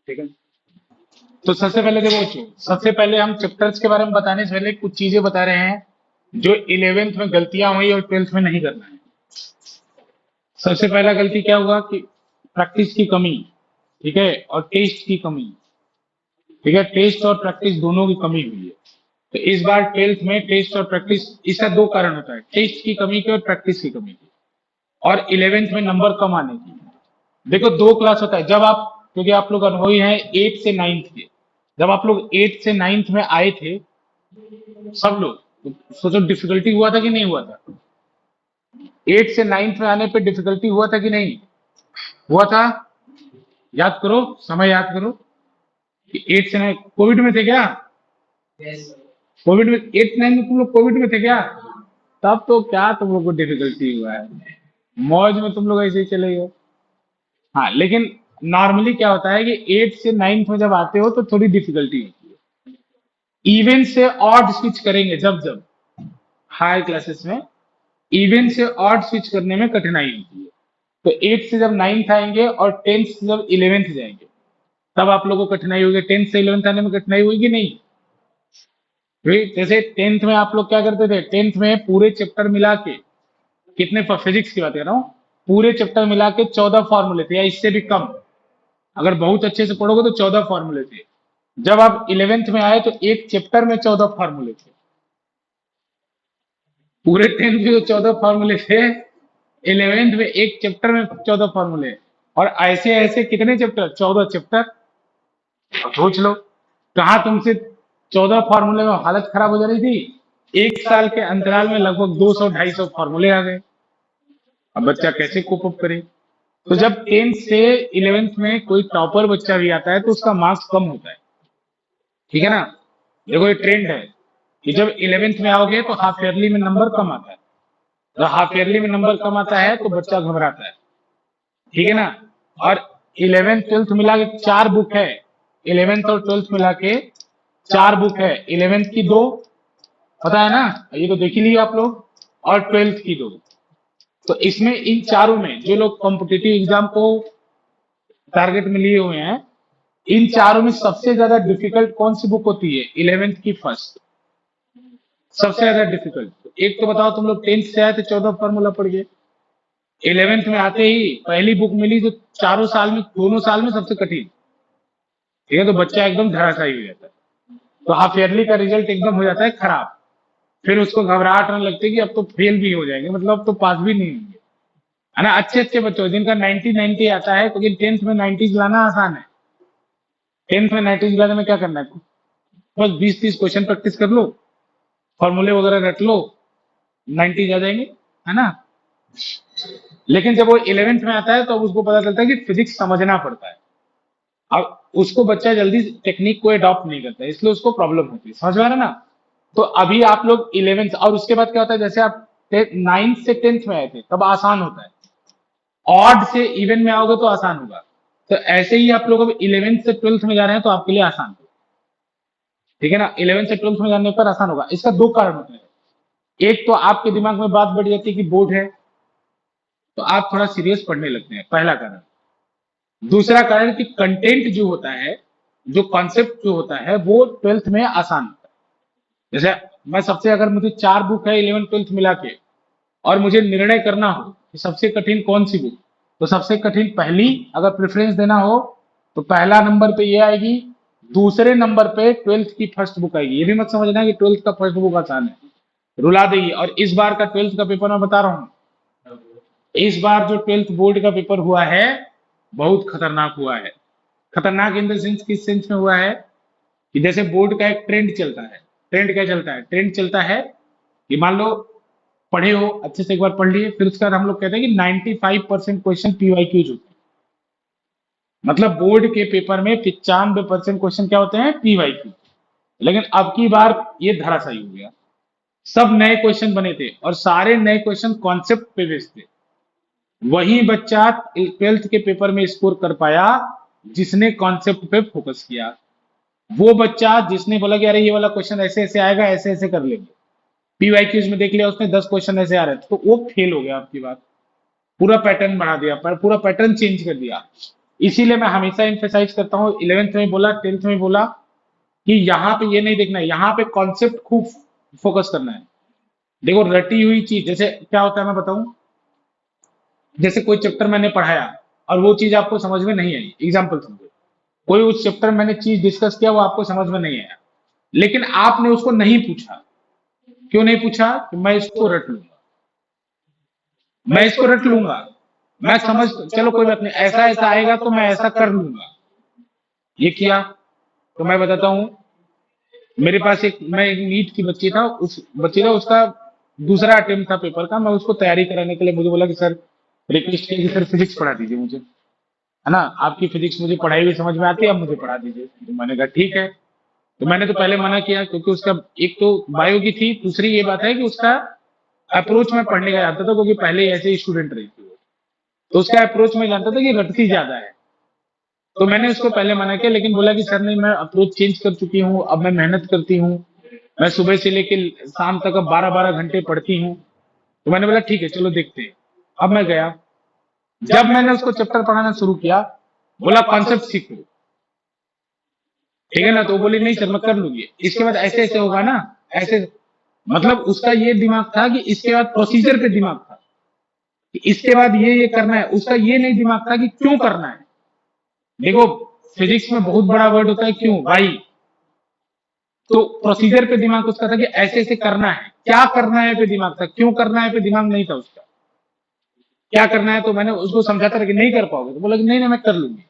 ठीक है। तो सबसे पहले देखो, सबसे पहले हम चैप्टर्स के बारे में बताने से पहले कुछ चीजें बता रहे हैं जो इलेवेंथ में गलतियां हुई और ट्वेल्थ में नहीं करना है। सबसे पहला गलती क्या हुआ कि प्रैक्टिस की कमी, ठीक है, और टेस्ट की कमी। ठीक है, टेस्ट और प्रैक्टिस दोनों की कमी हुई है। तो इस बार ट्वेल्थ में टेस्ट और प्रैक्टिस, इसका दो कारण होता है, टेस्ट की कमी की और प्रैक्टिस की कमी की, और इलेवेंथ में नंबर कम आने की। देखो दो क्लास होता है, जब आप, क्योंकि आप लोग अनुभवी हैं 8 से 9th के, जब आप लोग 8 से 9th में आए थे सब लोग, तो सोचो डिफिकल्टी हुआ था कि नहीं हुआ था? 8 से 9th में आने पे डिफिकल्टी हुआ था कि नहीं हुआ था? याद करो, समय याद करो कि 8 से 9 कोविड में थे क्या? कोविड में 8 9 में तुम लोग कोविड में थे क्या? तब तो क्या तुम लोग को डिफिकल्टी हुआ है, मौज में तुम लोग ऐसे ही चले गए। हाँ, लेकिन नॉर्मली क्या होता है कि 8 से 9th में जब आते हो तो थोड़ी डिफिकल्टी होती है। इवन से ऑड स्विच करेंगे जब जब हायर क्लासेस में, इवन से ऑड स्विच करने में कठिनाई होती है। तो 8 से जब 9th आएंगे और 10th से जब 11th जाएंगे तब आप लोगों को कठिनाई होगी। 10th से 11th आने में कठिनाई होगी कि नहीं? जैसे 10th में आप लोग क्या करते थे, 10th में पूरे चैप्टर मिला के, कितने, फिजिक्स की बात कर रहा हूँ, पूरे चैप्टर मिला के 14 फॉर्मूले थे या इससे भी कम। अगर बहुत अच्छे से पढ़ोगे तो 14 फॉर्मूले थे। जब आप 11th में आए तो एक चैप्टर में 14 फॉर्मूले थे। पूरे 10th में जो 14 फॉर्मूले थे, 11th में एक चैप्टर में 14 फॉर्मूले। और ऐसे ऐसे कितने चैप्टर, 14 चैप्टर। अब सोच लो, कहाँ तुमसे 14 फॉर्मूले में हालत खराब हो जा रही थी, एक साल के अंतराल में लगभग 200 250 फॉर्मूले आ गए। अब बच्चा कैसे कोप अप करे? तो जब 10th से 11th में कोई टॉपर बच्चा भी आता है तो उसका मार्क्स कम होता है, ठीक है ना? देखो ये ट्रेंड है कि जब 11th में आओगे तो हाफ ईयरली में नंबर कम आता है। जब हाफ ईयरली में नंबर कम आता है तो बच्चा घबराता है, ठीक है ना? और 11th 12th मिला के 4 बुक है, 11th और 12th मिला के 4 बुक है। 11th की 2, पता है ना, ये तो देख ही लिया आप लोग, और 12th की 2। तो इसमें इन चारों में जो लोग कॉम्पिटिटिव एग्जाम को टारगेट में लिए हुए हैं, इन चारों में सबसे ज्यादा डिफिकल्ट कौन सी बुक होती है? 11th की फर्स्ट, सबसे ज्यादा डिफिकल्ट। एक तो बताओ, तुम लोग 10th से आए थे 14 फॉर्मूला पढ़ गए, 11th में आते ही पहली बुक मिली जो चारों साल में, दोनों साल में सबसे कठिन, ठीक है, तो बच्चा एकदम धराशायी हो जाता है। तो हाफ ईयरली का रिजल्ट एकदम हो जाता है खराब। फिर उसको घबराहट होने लगती है कि अब तो फेल भी हो जाएंगे, मतलब अब तो पास भी नहीं होंगे, है ना? अच्छे अच्छे बच्चों जिनका 90 90 आता है, क्योंकि 10th में 90 लाना आसान है। 10th में 90 लाने में क्या करना है, बस 20 30 क्वेश्चन प्रैक्टिस कर लो, फॉर्मूले वगैरह रट लो, 90 आ जाएंगे, है ना? लेकिन जब वो 11th में आता है तो अब उसको पता चलता है कि फिजिक्स समझना पड़ता है। अब उसको बच्चा जल्दी टेक्निक को अडॉप्ट नहीं करता है, इसलिए उसको प्रॉब्लम होती है, समझ में आ रहा है ना? तो अभी आप लोग 11th, और उसके बाद क्या होता है, जैसे आप 9th से 10th में आए थे तब आसान होता है, ऑड से इवन में आओगे तो आसान होगा। तो ऐसे ही आप लोग अब 11th से 12th में जा रहे हैं तो आपके लिए आसान होगा, ठीक है ना? 11th से 12th में जाने पर आसान होगा। इसका दो कारण होते हैं, एक तो आपके दिमाग में बात बढ़ जाती है कि बोर्ड है तो आप थोड़ा सीरियस पढ़ने लगते हैं, पहला कारण। दूसरा कारण कि कंटेंट जो होता है, जो कॉन्सेप्ट जो होता है वो 12th में आसान होता है। जैसे मैं सबसे, अगर मुझे 4 बुक है 11th 12th मिला के, और मुझे निर्णय करना हो कि सबसे कठिन कौन सी बुक, तो सबसे कठिन पहली, अगर प्रेफरेंस देना हो तो पहला नंबर पे ये आएगी, दूसरे नंबर पे 12th की फर्स्ट बुक आएगी। ये भी मत समझना कि 12th का फर्स्ट बुक आसान है, रुला देगी। और इस बार का 12th का पेपर मैं बता रहा हूँ, इस बार जो 12th बोर्ड का पेपर हुआ है बहुत खतरनाक हुआ है। खतरनाक इन द सेंस, किस सेंस में हुआ है कि जैसे बोर्ड का एक ट्रेंड चलता है, ट्रेंड क्या चलता है, ट्रेंड चलता है कि मान लो पढ़े हो अच्छे से, एक बार पढ़ लिए, फिर उसके बाद हम लोग कहते हैं कि 95% क्वेश्चन पीवाईक्यूज होते हैं। मतलब बोर्ड के पेपर में 95% क्वेश्चन क्या होते हैं, पीवाईक्यू। लेकिन अब की बार ये धराशायी हो गया, सब नए क्वेश्चन बने थे और सारे नए क्वेश्चन कॉन्सेप्ट पे बेस्ड थे। वही बच्चा 12th के पेपर में स्कोर कर पाया जिसने कॉन्सेप्ट पे फोकस किया। वो बच्चा जिसने बोला कि अरे ये वाला क्वेश्चन ऐसे ऐसे आएगा, ऐसे ऐसे कर लेंगे, पीवाईक्यूज में देख लिया उसने 10 क्वेश्चन ऐसे आ रहे थे, तो वो फेल हो गया। आपकी बात, पूरा पैटर्न बढ़ा दिया, पर पूरा पैटर्न चेंज कर दिया। इसीलिए मैं हमेशा एम्फेसाइज करता हूँ, 11th में बोला, 10th में बोला, कि यहाँ पे ये नहीं देखना है, यहाँ पे कॉन्सेप्ट खूब फोकस करना है। देखो रटी हुई चीज, जैसे क्या होता है मैं बताऊं, जैसे कोई चैप्टर मैंने पढ़ाया और वो चीज आपको समझ में नहीं आई, एग्जाम्पल समझो, कोई उस चैप्टर में मैंने चीज डिस्कस किया, वो आपको समझ में नहीं आया, लेकिन आपने उसको नहीं पूछा। क्यों नहीं पूछा? कि मैं इसको रट लूंगा, मैं इसको रट लूंगा, मैं समझ, चलो कोई बात नहीं, ऐसा ऐसा आएगा तो मैं ऐसा कर लूंगा। ये किया। तो मैं बताता हूँ, मेरे पास एक, मैं एक नीट की बच्ची था, उस बच्ची का उसका दूसरा अटेम्प्ट था पेपर का, मैं उसको तैयारी कराने के लिए, मुझे बोला कि सर, रिक्वेस्ट किया कि सर फिजिक्स पढ़ा दीजिए मुझे, है ना, आपकी फिजिक्स मुझे पढ़ाई हुई समझ में आती है, आप मुझे पढ़ा दीजिए। तो मैंने कहा ठीक है। तो मैंने तो पहले मना किया, क्योंकि उसका एक तो बायो की थी, दूसरी ये बात है कि उसका अप्रोच में पढ़ने का जानता था, क्योंकि पहले ही ऐसे ही स्टूडेंट रही थी वो। तो उसका अप्रोच में जानता था कि रटती ज्यादा है। तो मैंने उसको पहले मना किया, लेकिन बोला कि सर नहीं, मैं अप्रोच चेंज कर चुकी हूँ, अब मैं मेहनत करती हूँ, मैं सुबह से लेकर शाम तक अब 12-12 घंटे पढ़ती हूँ। तो मैंने बोला ठीक है, चलो देखते हैं। अब मैं गया, जब मैंने उसको चैप्टर पढ़ाना शुरू किया, बोला कॉन्सेप्ट सीखो, ठीक है ना, तो वो बोली नहीं सर मैं कर लूंगी, इसके बाद ऐसे ऐसे होगा ना, ऐसे, मतलब उसका ये दिमाग था कि इसके बाद प्रोसीजर पे दिमाग था, कि इसके बाद ये करना है, उसका ये नहीं दिमाग था कि क्यों करना है। देखो फिजिक्स में बहुत बड़ा वर्ड होता है क्यों, वाई। तो प्रोसीजर पे दिमाग उसका था कि ऐसे ऐसे करना है, क्या करना है पे दिमाग था, क्यों करना है पे दिमाग नहीं था उसका। क्या करना है, तो मैंने उसको समझाता रहा कि नहीं कर पाओगे, तो बोला कि नहीं नहीं मैं कर लूंगी।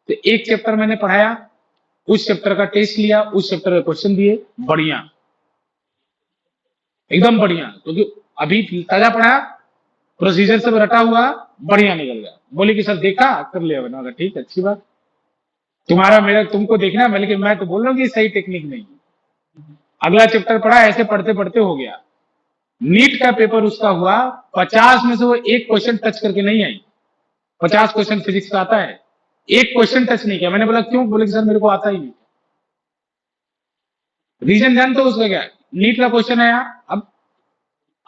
तो एक चैप्टर मैंने पढ़ाया, उस चैप्टर का टेस्ट लिया, उस चैप्टर के क्वेश्चन दिए, बढ़िया, एकदम बढ़िया, क्योंकि अभी ताजा पढ़ा, प्रोसीजर सब रटा हुआ, बढ़िया निकल गया। बोले कि सर देखा, कर लिया। मैंने कहा ठीक है, अच्छी बात, तुम्हारा मेरा तुमको देखना है, लेकिन मैं तो बोल रहा हूँ कि सही टेक्निक नहीं। अगला चैप्टर पढ़ा, ऐसे पढ़ते पढ़ते हो गया। नीट का पेपर उसका हुआ, 50 में से वो एक क्वेश्चन टच करके नहीं आई। 50 क्वेश्चन फिजिक्स का आता है, एक क्वेश्चन टच नहीं किया। मैंने बोला क्यों? बोले कि सर मेरे को आता ही नहीं। रीजन जानते हो उसका क्या? नीट का क्वेश्चन आया, अब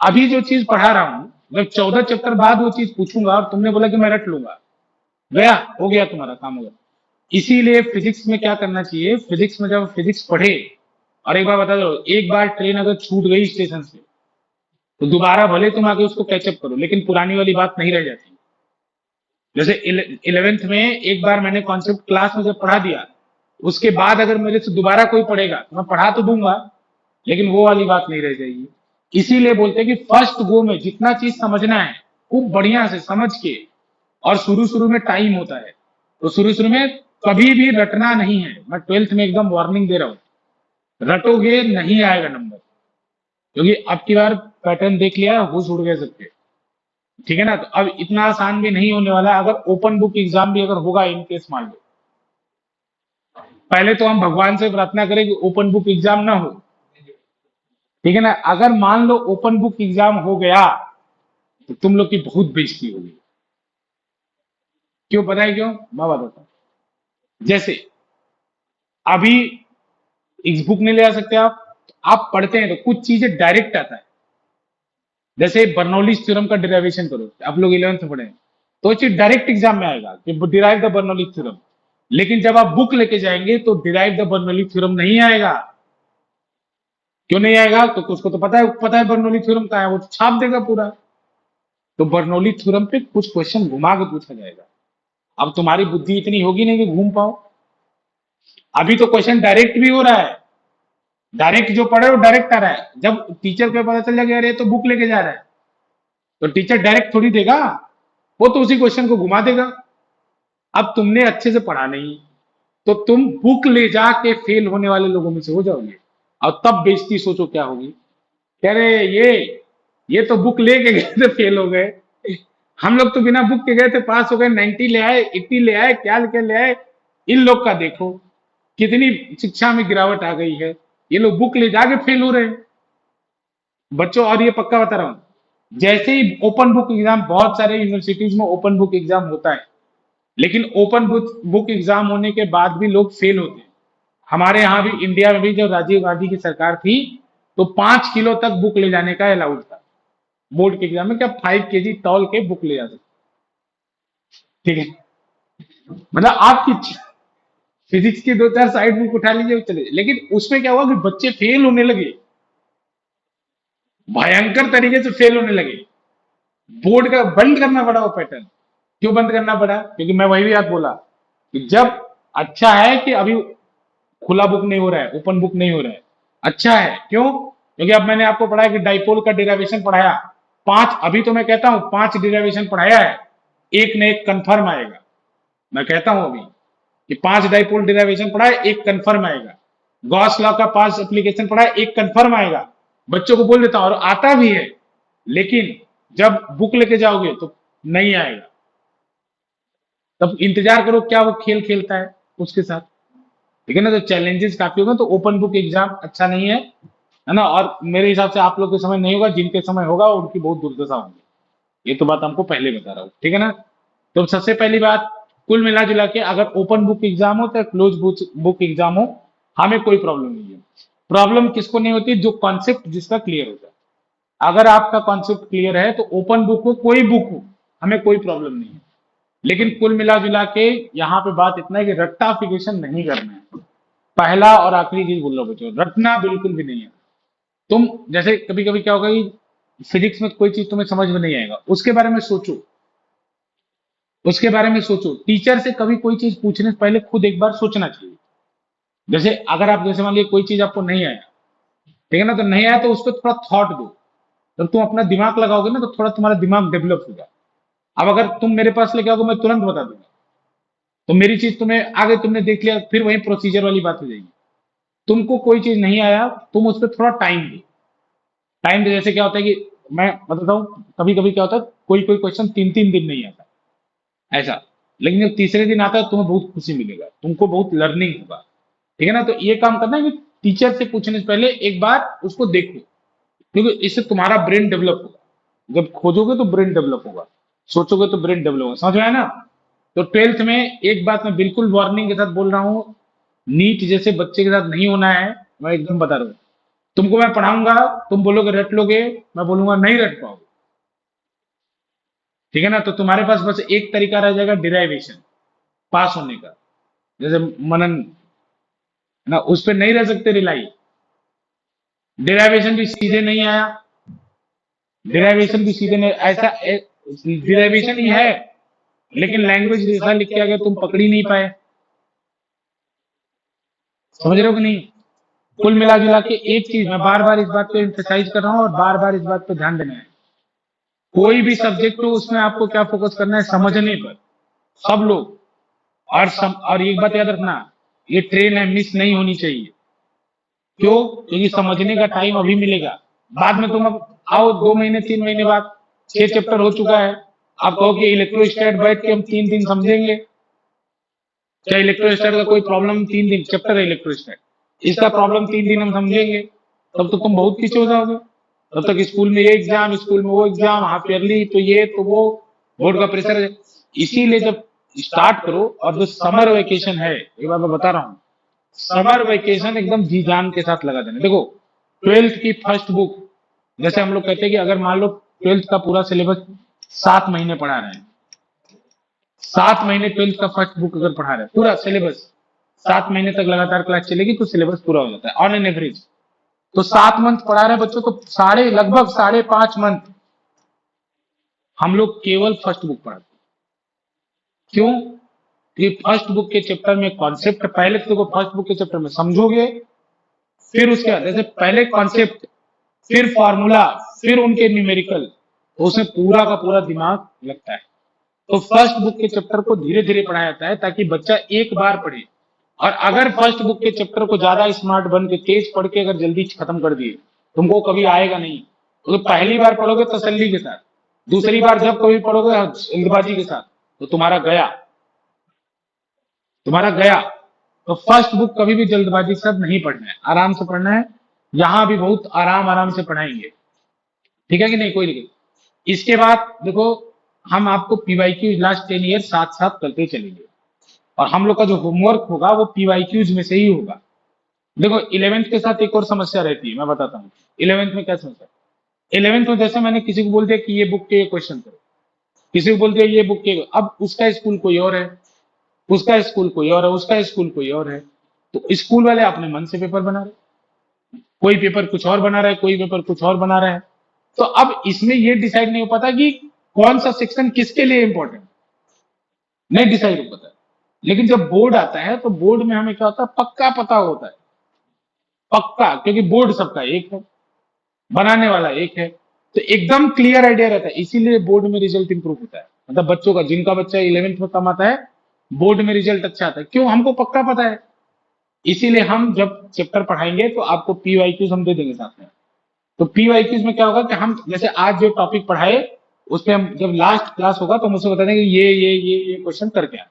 अभी जो चीज पढ़ा रहा हूं, जब 14 चैप्टर बाद वो चीज पूछूंगा और तुमने बोला कि मैं रट लूंगा, गया, हो गया, तुम्हारा काम हो गया। इसीलिए फिजिक्स में क्या करना चाहिए, फिजिक्स में जब फिजिक्स पढ़े, और एक बार बता दो, एक बार ट्रेन अगर छूट गई स्टेशन से, तो दोबारा भले तुम आगे उसको कैचअप करो, लेकिन पुरानी वाली बात नहीं रह जाती। जैसे 11th में एक बार मैंने कॉन्सेप्ट क्लास में जब पढ़ा दिया, उसके बाद अगर मेरे से दोबारा कोई पढ़ेगा तो मैं पढ़ा तो दूंगा, लेकिन वो वाली बात नहीं रह जाएगी। इसीलिए बोलते हैं कि फर्स्ट गो में जितना चीज समझना है, खूब बढ़िया से समझ के, और शुरू शुरू में टाइम होता है, तो शुरू शुरू में कभी भी रटना नहीं है। मैं 12th में एकदम वार्निंग दे रहा हूँ, रटोगे नहीं आएगा नंबर, क्योंकि अब की बार पैटर्न देख लिया, होश उड़ गए सबके, ठीक है ना। तो अब इतना आसान भी नहीं होने वाला है। अगर ओपन बुक एग्जाम भी अगर होगा, इन केस मान लो, पहले तो हम भगवान से प्रार्थना करें कि ओपन बुक एग्जाम ना हो, ठीक है ना। अगर मान लो ओपन बुक एग्जाम हो गया, तो तुम लोग की बहुत बेइज्जती होगी। क्यों? पता है क्यों? मैं बताता हूँ। जैसे अभी इस बुक नहीं ले आ सकते आप पढ़ते हैं तो कुछ चीजें डायरेक्ट आता है। जैसे बर्नौलीज थ्योरम का डिराइवेशन करो, आप लोग 11th में पढ़े हैं, तो वो चीज डायरेक्ट एग्जाम में आएगा कि डिराइव द बर्नौलीज थ्योरम। लेकिन जब आप बुक लेके जाएंगे तो डिराइव द बर्नौली थ्योरम नहीं आएगा। क्यों नहीं आएगा? तो उसको तो पता है बर्नौली थ्योरम का है, वो तो छाप देगा पूरा। तो बर्नौली थ्योरम पे कुछ क्वेश्चन घुमा के पूछा जाएगा। अब तुम्हारी बुद्धि इतनी होगी नहीं कि घूम पाओ। अभी तो क्वेश्चन डायरेक्ट भी हो रहा है, डायरेक्ट जो पढ़े वो डायरेक्ट आ रहा है। जब टीचर को पता चल जाएगा अरे तो बुक लेके जा रहा है, तो टीचर डायरेक्ट थोड़ी देगा, वो तो उसी क्वेश्चन को घुमा देगा। अब तुमने अच्छे से पढ़ा नहीं, तो तुम बुक ले जाके फेल होने वाले लोगों में से हो जाओगे, और तब बेइज्जती सोचो क्या होगी। कह रहे ये तो बुक लेके गए थे, फेल हो गए। हम लोग तो बिना बुक के गए थे, पास हो गए, 90 ले आए, 80 ले आए, क्या ले आए। इन लोग का देखो कितनी शिक्षा में गिरावट आ गई है, ये लोग बुक ले जाके फेल हो रहे हैं बच्चों। और ये पक्का बता रहा हूं, जैसे ही ओपन बुक एग्जाम, बहुत सारे यूनिवर्सिटीज में ओपन बुक एग्जाम होता है, लेकिन ओपन बुक एग्जाम होने के बाद भी लोग फेल होते हैं। हमारे यहाँ भी, इंडिया में भी, जब राजीव गांधी की सरकार थी, तो 5 किलो तक बुक ले जाने का अलाउड था बोर्ड के एग्जाम में, क्या 5 kg तौल के बुक ले जा सकते, ठीक है। मतलब आपकी फिजिक्स की दो चार साइड बुक उठा लीजिए चले, लेकिन उसमें क्या हुआ कि बच्चे फेल होने लगे, भयंकर तरीके से फेल होने लगे। बोर्ड का बंद करना पड़ा वो पैटर्न। क्यों बंद करना पड़ा? क्योंकि मैं वही बात बोला कि जब अच्छा है कि अभी खुला बुक नहीं हो रहा है, ओपन बुक नहीं हो रहा है, अच्छा है। क्यों? क्योंकि अब मैंने आपको पढ़ाया कि डाइपोल का डेरिवेशन पढ़ाया, पांच, अभी तो मैं कहता हूं पांच डेरिवेशन पढ़ाया है, एक न एक कंफर्म आएगा। मैं कहता हूं अभी कि पांच डाइपोल डेरिवेशन पढ़ा है, एक कंफर्म आएगा। गॉस लॉ का पांच एप्लीकेशन पढ़ा है, एक कंफर्म आएगा। बच्चों को बोल देता हूं और आता भी है, लेकिन जब बुक लेके जाओगे तो नहीं आएगा। तब इंतजार करो क्या वो खेल खेलता है उसके साथ। ठीक है ना? तो चैलेंजेस काफी होगा, तो ओपन बुक एग्जाम अच्छा नहीं है ना? और मेरे हिसाब से आप लोग के समय नहीं होगा, जिनके समय होगा उनकी बहुत दुर्दशा होगी। ये तो बात हमको पहले बता रहा हूँ, ठीक है ना? तो सबसे पहली बात, कुल मिला जुला के अगर ओपन बुक एग्जाम हो चाहे क्लोज बुक एग्जाम हो, हमें कोई प्रॉब्लम नहीं है। प्रॉब्लम किसको नहीं होती? जो कॉन्सेप्ट जिसका क्लियर होता है। अगर आपका कॉन्सेप्ट क्लियर है तो ओपन बुक हो कोई बुक हो, हमें कोई प्रॉब्लम नहीं है। लेकिन कुल मिला जुला के यहाँ पे बात इतना है कि रट्टाफिकेशन नहीं करना है। पहला और आखिरी चीज बोल रहा हूँ बच्चों, रटना बिल्कुल भी नहीं है। तुम जैसे कभी कभी क्या होगा कि फिजिक्स में कोई चीज तुम्हें समझ में नहीं आएगा, उसके बारे में सोचो, उसके बारे में सोचो। टीचर से कभी कोई चीज पूछने से पहले खुद एक बार सोचना चाहिए। जैसे अगर आप जैसे मान लीजिए कोई चीज आपको नहीं आया, ठीक है ना? तो नहीं आया तो उस पर थोड़ा थॉट दो। जब तुम अपना दिमाग लगाओगे ना तो थोड़ा तुम्हारा दिमाग डेवलप होगा। अब अगर तुम मेरे पास लेके आओगे मैं तुरंत बता दूंगा, तो मेरी चीज तुम्हें आगे तुमने देख लिया, फिर वही प्रोसीजर वाली बात हो जाएगी। तुमको कोई चीज नहीं आया, तुम उस पर थोड़ा टाइम दो। टाइम जैसे क्या होता है कि मैं बताता हूँ, कभी कभी क्या होता है कोई कोई क्वेश्चन तीन तीन दिन नहीं आता ऐसा, लेकिन जब तीसरे दिन आता है तुम्हें बहुत खुशी मिलेगा, तुमको बहुत लर्निंग होगा। ठीक है ना? तो ये काम करना है कि टीचर से पूछने से पहले एक बार उसको देखो, क्योंकि इससे तुम्हारा ब्रेन डेवलप होगा। जब खोजोगे तो ब्रेन डेवलप होगा, सोचोगे तो ब्रेन डेवलप होगा। समझ में आया ना? तो ट्वेल्थ में एक बात मैं बिल्कुल वार्निंग के साथ बोल रहा हूँ, नीट जैसे बच्चे के साथ नहीं होना है। मैं एकदम बता रहा हूँ, तुमको मैं पढ़ाऊंगा, तुम बोलोगे रट लोगे, मैं बोलूंगा नहीं रट पाओगे। ठीक है ना? तो तुम्हारे पास बस एक तरीका रह जाएगा डिराइवेशन पास होने का, जैसे मनन ना, उस पर नहीं रह सकते रिलाई। डिराइवेशन भी सीधे नहीं आया, डिराइवेशन भी सीधे नहीं ऐसा, डिराइवेशन ही है लेकिन लैंग्वेज जैसा लिख के आ गया, तुम पकड़ ही नहीं पाए। समझ रहे हो कि नहीं? कुल मिला जुला के एक चीज मैं बार बार इस बात पे एम्फेसाइज कर रहा हूँ और बार बार इस बात पे ध्यान देना है, कोई भी सब्जेक्ट हो उसमें आपको क्या फोकस करना है? समझने पर। सब लोग। और एक बात याद रखना, ये ट्रेन है, मिस नहीं होनी चाहिए। क्यों? क्योंकि समझने का टाइम अभी मिलेगा, बाद में तुम अब आओ 2 महीने 3 महीने बाद 6 चैप्टर हो चुका है, आप कहो कि इलेक्ट्रोस्टैट बैठ के हम 3 दिन समझेंगे। क्या इलेक्ट्रोस्टैट का कोई प्रॉब्लम 3 दिन चैप्टर है इलेक्ट्रोस्टैट, इसका प्रॉब्लम 3 दिन हम समझेंगे? तब तो तुम बहुत पीछे हो जाओगे। तब तक स्कूल में ये एग्जाम, स्कूल में वो एग्जाम, हाफ ईयरली तो ये तो वो, बोर्ड का प्रेशर है। इसीलिए जब स्टार्ट करो, और जो समर वेकेशन है, एक बार मैं बता रहा हूँ, समर वेकेशन एकदम जी जान के साथ लगा देना। देखो, ट्वेल्थ की फर्स्ट बुक, जैसे हम लोग कहते हैं कि अगर मान लो ट्वेल्थ का पूरा सिलेबस 7 महीने पढ़ा रहे हैं, 7 महीने ट्वेल्थ का फर्स्ट बुक अगर पढ़ा रहे हैं पूरा सिलेबस, 7 महीने तक लगातार क्लास चलेगी तो सिलेबस पूरा हो जाता है ऑन एन एवरेज। तो 7 मंथ पढ़ा रहे हैं बच्चों को, लगभग 5.5 मंथ हम लोग केवल फर्स्ट बुक पढ़ाते हैं। क्यों? क्योंकि फर्स्ट बुक के चैप्टर में कॉन्सेप्ट पहले तो देखो, फर्स्ट बुक के चैप्टर में समझोगे, फिर उसके बाद जैसे पहले कॉन्सेप्ट, फिर फॉर्मूला, फिर उनके न्यूमेरिकल, तो उसमें पूरा का पूरा दिमाग लगता है। तो फर्स्ट बुक के चैप्टर को धीरे धीरे पढ़ाया जाता है ताकि बच्चा एक बार पढ़े। और अगर फर्स्ट बुक के चैप्टर को ज्यादा स्मार्ट बन के तेज पढ़ के अगर जल्दी खत्म कर दिए, तुमको कभी आएगा नहीं। तो पहली बार पढ़ोगे तसल्ली के साथ, दूसरी बार जब कभी पढ़ोगे जल्दबाजी के साथ, तो तुम्हारा गया, तुम्हारा गया। तो फर्स्ट बुक कभी भी जल्दबाजी के साथ नहीं पढ़ना है, आराम से पढ़ना है। यहाँ भी बहुत आराम आराम से पढ़ाएंगे, ठीक है कि नहीं? कोई दिक्कत। इसके बाद देखो, हम आपको पीवाईक्यू लास्ट 10 ईयर साथ साथ करते चलेंगे, और हम लोग का जो होमवर्क होगा वो पीवाईक्यूज में से ही होगा। देखो, 11th के साथ एक और समस्या रहती है, मैं बताता हूँ 11th में क्या समस्या। 11th में जैसे मैंने किसी को बोल दिया कि ये बुक के क्वेश्चन करो, किसी को बोल दिया ये बुक के, अब उसका स्कूल कोई और है, उसका स्कूल कोई और है, उसका स्कूल कोई और है। तो स्कूल वाले अपने मन से पेपर बना रहे, कोई पेपर कुछ और बना रहा है, कोई पेपर कुछ और बना रहा है। तो अब इसमें ये डिसाइड नहीं हो पाता कि कौन सा सेक्शन किसके लिए इंपॉर्टेंट, नहीं डिसाइड हो पाता। लेकिन जब बोर्ड आता है तो बोर्ड में हमें क्या होता है, पक्का पता होता है, पक्का, क्योंकि बोर्ड सबका एक है, बनाने वाला एक है, तो एकदम क्लियर आइडिया रहता है। इसीलिए बोर्ड में रिजल्ट इंप्रूव होता है। मतलब बच्चों का, जिनका बच्चा 11वीं में कम आता है, बोर्ड में रिजल्ट अच्छा आता है, क्यों, हमको पक्का पता है। इसीलिए हम जब चैप्टर पढ़ाएंगे तो आपको पीवाईक्यूज हम दे देंगे साथ में। तो पीवाईक्यूज में क्या होगा कि हम जैसे आज जो टॉपिक पढ़ाए, उसमें हम जब लास्ट क्लास होगा तो मुझसे बता देंगे ये क्वेश्चन करके आए।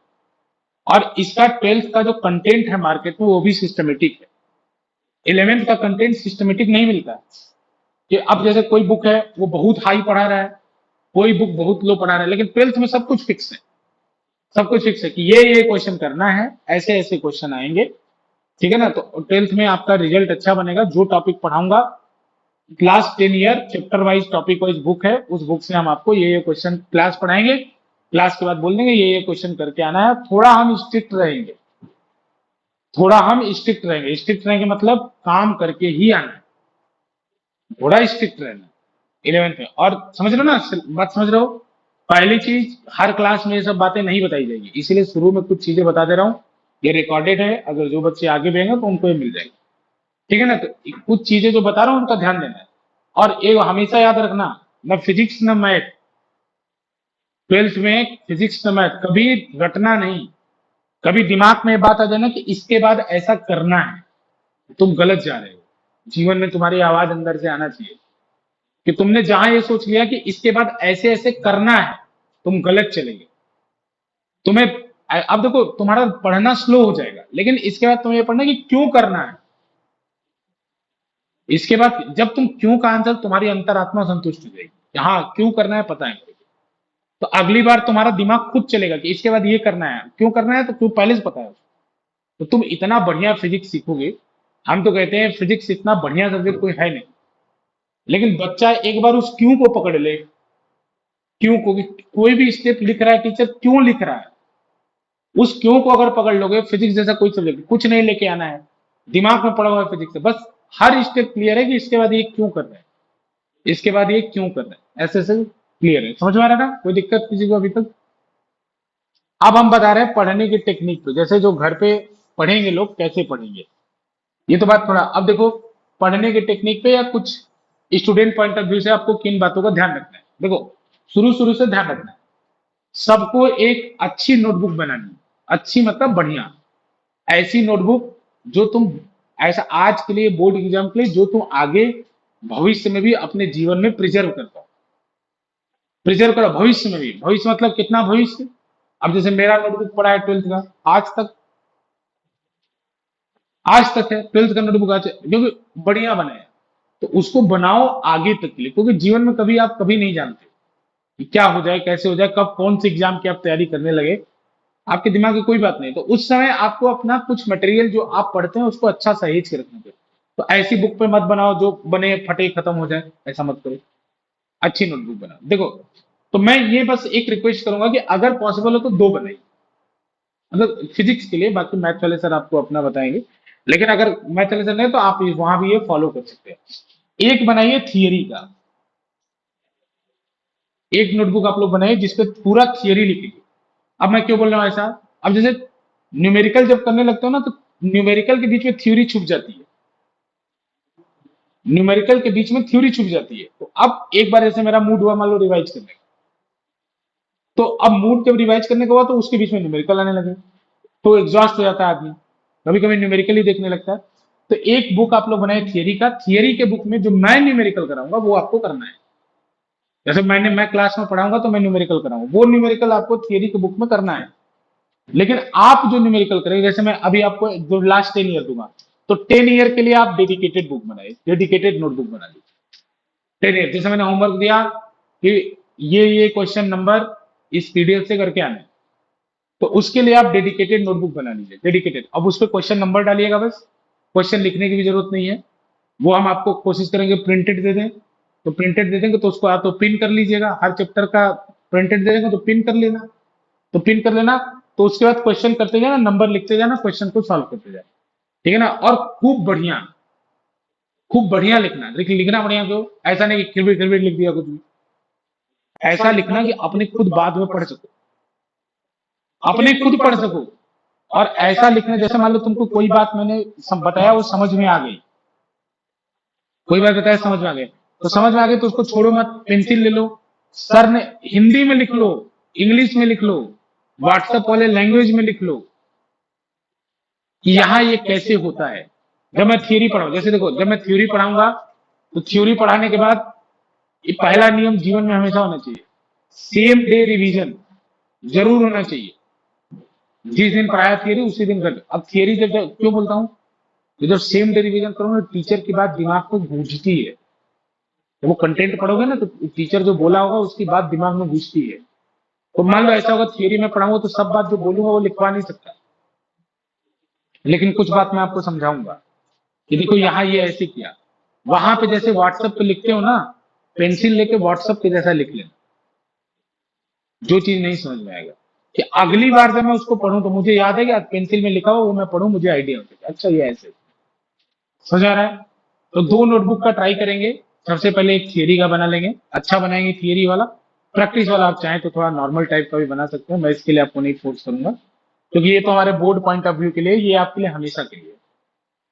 और इसका 12th का जो कंटेंट है मार्केट में, वो भी सिस्टमेटिक है। 11th का कंटेंट सिस्टमेटिक नहीं मिलता कि अब जैसे कोई बुक है वो बहुत हाई पढ़ा रहा है, कोई बुक बहुत लो पढ़ा रहा है, लेकिन 12th में सब कुछ फिक्स है। सब कुछ फिक्स है कि ये क्वेश्चन करना है, ऐसे ऐसे क्वेश्चन आएंगे। ठीक है ना। तो 12th में आपका रिजल्ट अच्छा बनेगा। जो टॉपिक पढ़ाऊंगा, class 10 year chapter wise topic wise book है, उस बुक से हम आपको ये क्वेश्चन क्लास पढ़ाएंगे। क्लास के बाद बोल देंगे ये क्वेश्चन करके आना है। थोड़ा हम स्ट्रिक्ट रहेंगे, थोड़ा हम स्ट्रिक्ट रहेंगे। स्ट्रिक्ट रहेंगे मतलब काम करके ही आना है, थोड़ा स्ट्रिक्ट रहना 11th में। और समझ रहे हो ना, बात समझ रहे हो। पहली चीज, हर क्लास में ये सब बातें नहीं बताई जाएगी, इसीलिए शुरू में कुछ चीजें बता दे रहा हूँ। ये रिकॉर्डेड है, अगर जो बच्चे आगे बढ़ेंगे तो उनको ये मिल जाएगी। ठीक है ना। तो कुछ चीजें जो बता रहा हूँ उनका ध्यान देना है। और एक हमेशा याद रखना, न फिजिक्स न मैथ, 12th में फिजिक्स न मैथ कभी रटना नहीं। कभी दिमाग में ये बात आ जाए ना कि इसके बाद ऐसा करना है, तुम गलत जा रहे हो। जीवन में तुम्हारी आवाज अंदर से आना चाहिए कि तुमने जहां ये सोच लिया कि इसके बाद ऐसे ऐसे करना है, तुम गलत चलेंगे। तुम्हें अब देखो, तुम्हारा पढ़ना स्लो हो जाएगा, लेकिन इसके बाद तुम्हें ये पढ़ना है कि क्यों करना है। इसके बाद जब तुम क्यों का आंसर, तुम्हारी अंतरात्मा संतुष्ट हो जाएगी, हाँ क्यों करना है पता है मेरे को। तो अगली बार तुम्हारा दिमाग खुद चलेगा कि इसके बाद ये करना है, क्यों करना है, तो क्यों पहले से पता है। तो तुम इतना बढ़िया फिजिक्स सीखोगे। हम तो कहते हैं फिजिक्स इतना बढ़िया सब्जेक्ट कोई है नहीं, लेकिन बच्चा एक बार उस क्यों को पकड़ ले, क्यों को, कोई भी स्टेप लिख रहा है टीचर क्यों लिख रहा है, उस क्यों को अगर पकड़ लोगे, फिजिक्स जैसा कोई सब्जेक्ट कुछ नहीं लेके आना है, दिमाग में पड़ा हुआ है फिजिक्स से, बस हर स्टेप क्लियर है कि इसके बाद ये क्यों कर रहे हैं, इसके बाद ये क्यों कर रहे हैं, ऐसे ऐसे क्लियर है। समझ में आ रहा है ना, कोई दिक्कत किसी को अभी तक। अब हम बता रहे हैं पढ़ने की टेक्निक पे, जैसे जो घर पे पढ़ेंगे लोग कैसे पढ़ेंगे, ये तो बात थोड़ा। अब देखो, पढ़ने की टेक्निक पे या कुछ स्टूडेंट पॉइंट ऑफ व्यू से आपको किन बातों का ध्यान रखना है। देखो, शुरू शुरू से ध्यान रखना है, सबको एक अच्छी नोटबुक बनानी है। अच्छी मतलब बढ़िया, ऐसी नोटबुक जो तुम, ऐसा आज के लिए बोर्ड एग्जाम के लिए जो तुम आगे भविष्य में भी अपने जीवन में प्रिजर्व कर पाओ। प्रिजर्व करो भविष्य में भी। भविष्य मतलब कितना भविष्य, अब जैसे मेरा नोटबुक पड़ा है 12th का, आज तक, आज तक है 12th का नोटबुक आज, क्योंकि बढ़िया बनाया। तो उसको बनाओ आगे तक के लिए, क्योंकि जीवन में कभी आप कभी नहीं जानते कि क्या हो जाए, कैसे हो जाए, कब कौन से एग्जाम की आप तैयारी करने लगे, आपके दिमाग में कोई बात नहीं। तो उस समय आपको अपना कुछ मटेरियल जो आप पढ़ते हैं उसको अच्छा सहेज के रखना चाहिए। तो ऐसी बुक पे मत बनाओ जो बने फटे खत्म हो जाए, ऐसा मत करो। अच्छी नोटबुक बनाओ। देखो, तो मैं ये बस एक रिक्वेस्ट करूंगा कि अगर पॉसिबल हो तो दो बनाइए, मतलब फिजिक्स के लिए। बाकी मैथ वाले सर आपको अपना बताएंगे, लेकिन अगर मैथ वाले सर नहीं तो आप वहां भी ये फॉलो कर सकते हैं। एक बनाइए थियरी का, एक नोटबुक आप लोग बनाइए जिसपे पूरा थियरी लिखिए। अब मैं क्यों बोल रहा हूँ ऐसा, अब जैसे न्यूमेरिकल जब करने लगते हो ना, तो न्यूमेरिकल के बीच में थ्योरी छुप जाती है। न्यूमेरिकल के बीच में थ्योरी छुप जाती है। तो अब एक बार ऐसे मेरा मूड हुआ मान लो रिवाइज करने का, तो अब मूड जब रिवाइज करने का हुआ तो उसके बीच में न्यूमेरिकल आने लगे, तो एग्जॉस्ट हो जाता है आदमी, कभी कभी न्यूमेरिकल ही देखने लगता है। तो एक बुक आप लोग बनाए थियरी का, थियरी के बुक में जो मैं न्यूमेरिकल कराऊंगा वो आपको करना है। जैसे मैं क्लास में पढ़ाऊंगा तो मैं न्यूमेरिकल कराऊंगा, वो न्यूमेरिकल आपको थियरी के बुक में करना है। लेकिन आप जो न्यूमेरिकल करेंगे, जैसे मैं अभी आपको जो लास्ट 10 ईयर दूंगा, तो 10 ईयर के लिए आप डेडिकेटेड बुक बनाइए, डेडिकेटेड नोटबुक बना लीजिए। 10 ईयर, जैसे मैंने होमवर्क दिया कि ये क्वेश्चन नंबर इस पीडीएफ से करके आने, तो उसके लिए आप डेडिकेटेड नोटबुक बना लीजिए, डेडिकेटेड। अब उस पर क्वेश्चन नंबर डालिएगा, बस क्वेश्चन लिखने की भी जरूरत नहीं है। वो हम आपको कोशिश करेंगे प्रिंटेड दे दें, तो प्रिंटेड दे देंगे तो उसको आप तो पिन कर लीजिएगा, हर चैप्टर का प्रिंटेड दे देंगे तो पिन कर लेना, तो पिन कर लेना। तो उसके बाद क्वेश्चन करते जाना, नंबर लिखते जाना, क्वेश्चन को सॉल्व करते जाना। ठीक है ना। और खूब बढ़िया लिखना। लिखना बढ़िया क्यों? ऐसा नहीं कि खिरबिर खिरबिर लिख दिया कुछ भी। ऐसा लिखना कि अपने खुद बाद में पढ़ सको, अपने खुद पढ़ सको। और ऐसा लिखना जैसे मान लो तुमको कोई बात मैंने बताया वो समझ में आ गई, कोई बात बताया समझ में आ गई, तो समझ में आ गई तो उसको छोड़ो मत, पेंसिल ले लो, सर ने हिंदी में लिख लो, इंग्लिश में लिख लो, व्हाट्सएप वाले लैंग्वेज में लिख लो कि यहाँ ये कैसे होता है। जब मैं थियोरी पढ़ाऊं, जैसे देखो जब मैं थ्योरी पढ़ाऊंगा तो थ्योरी पढ़ाने के बाद ये पहला नियम जीवन में हमेशा होना चाहिए, सेम डे रिवीजन जरूर होना चाहिए। जिस दिन पढ़ाया थियरी उसी दिन कर। अब थियरी जब क्यों बोलता हूँ, तो जब सेम डे रिवीजन करो ना, टीचर की बात दिमाग को गूंजती है। जब वो कंटेंट पढ़ोगे ना तो टीचर जो बोला होगा उसकी बात दिमाग में गूंजती है। तो मान लो ऐसा होगा थियरी में पढ़ाऊंगा तो सब बात जो बोलूंगा वो लिखवा नहीं सकता, लेकिन कुछ बात मैं आपको समझाऊंगा कि देखो यहाँ ये ऐसे किया। वहां पे जैसे व्हाट्सएप पे लिखते हो ना, पेंसिल लेके व्हाट्सएप पे जैसा लिख लेना। जो चीज नहीं समझ में आएगा कि अगली बार जब मैं उसको पढ़ूं तो मुझे याद है कि आज पेंसिल में लिखा हुआ वो मैं पढ़ूं, मुझे आइडिया हो जाए अच्छा ये ऐसे समझ आ रहा है। तो 2 नोटबुक का ट्राई करेंगे। सबसे पहले एक थियरी का बना लेंगे, अच्छा बनाएंगे थियरी वाला। प्रैक्टिस वाला आप चाहें तो थोड़ा नॉर्मल टाइप का भी बना सकते हो, मैं इसके लिए आपको नहीं फोर्स करूंगा क्योंकि ये तो हमारे बोर्ड पॉइंट ऑफ व्यू के लिए, ये आपके लिए हमेशा के लिए,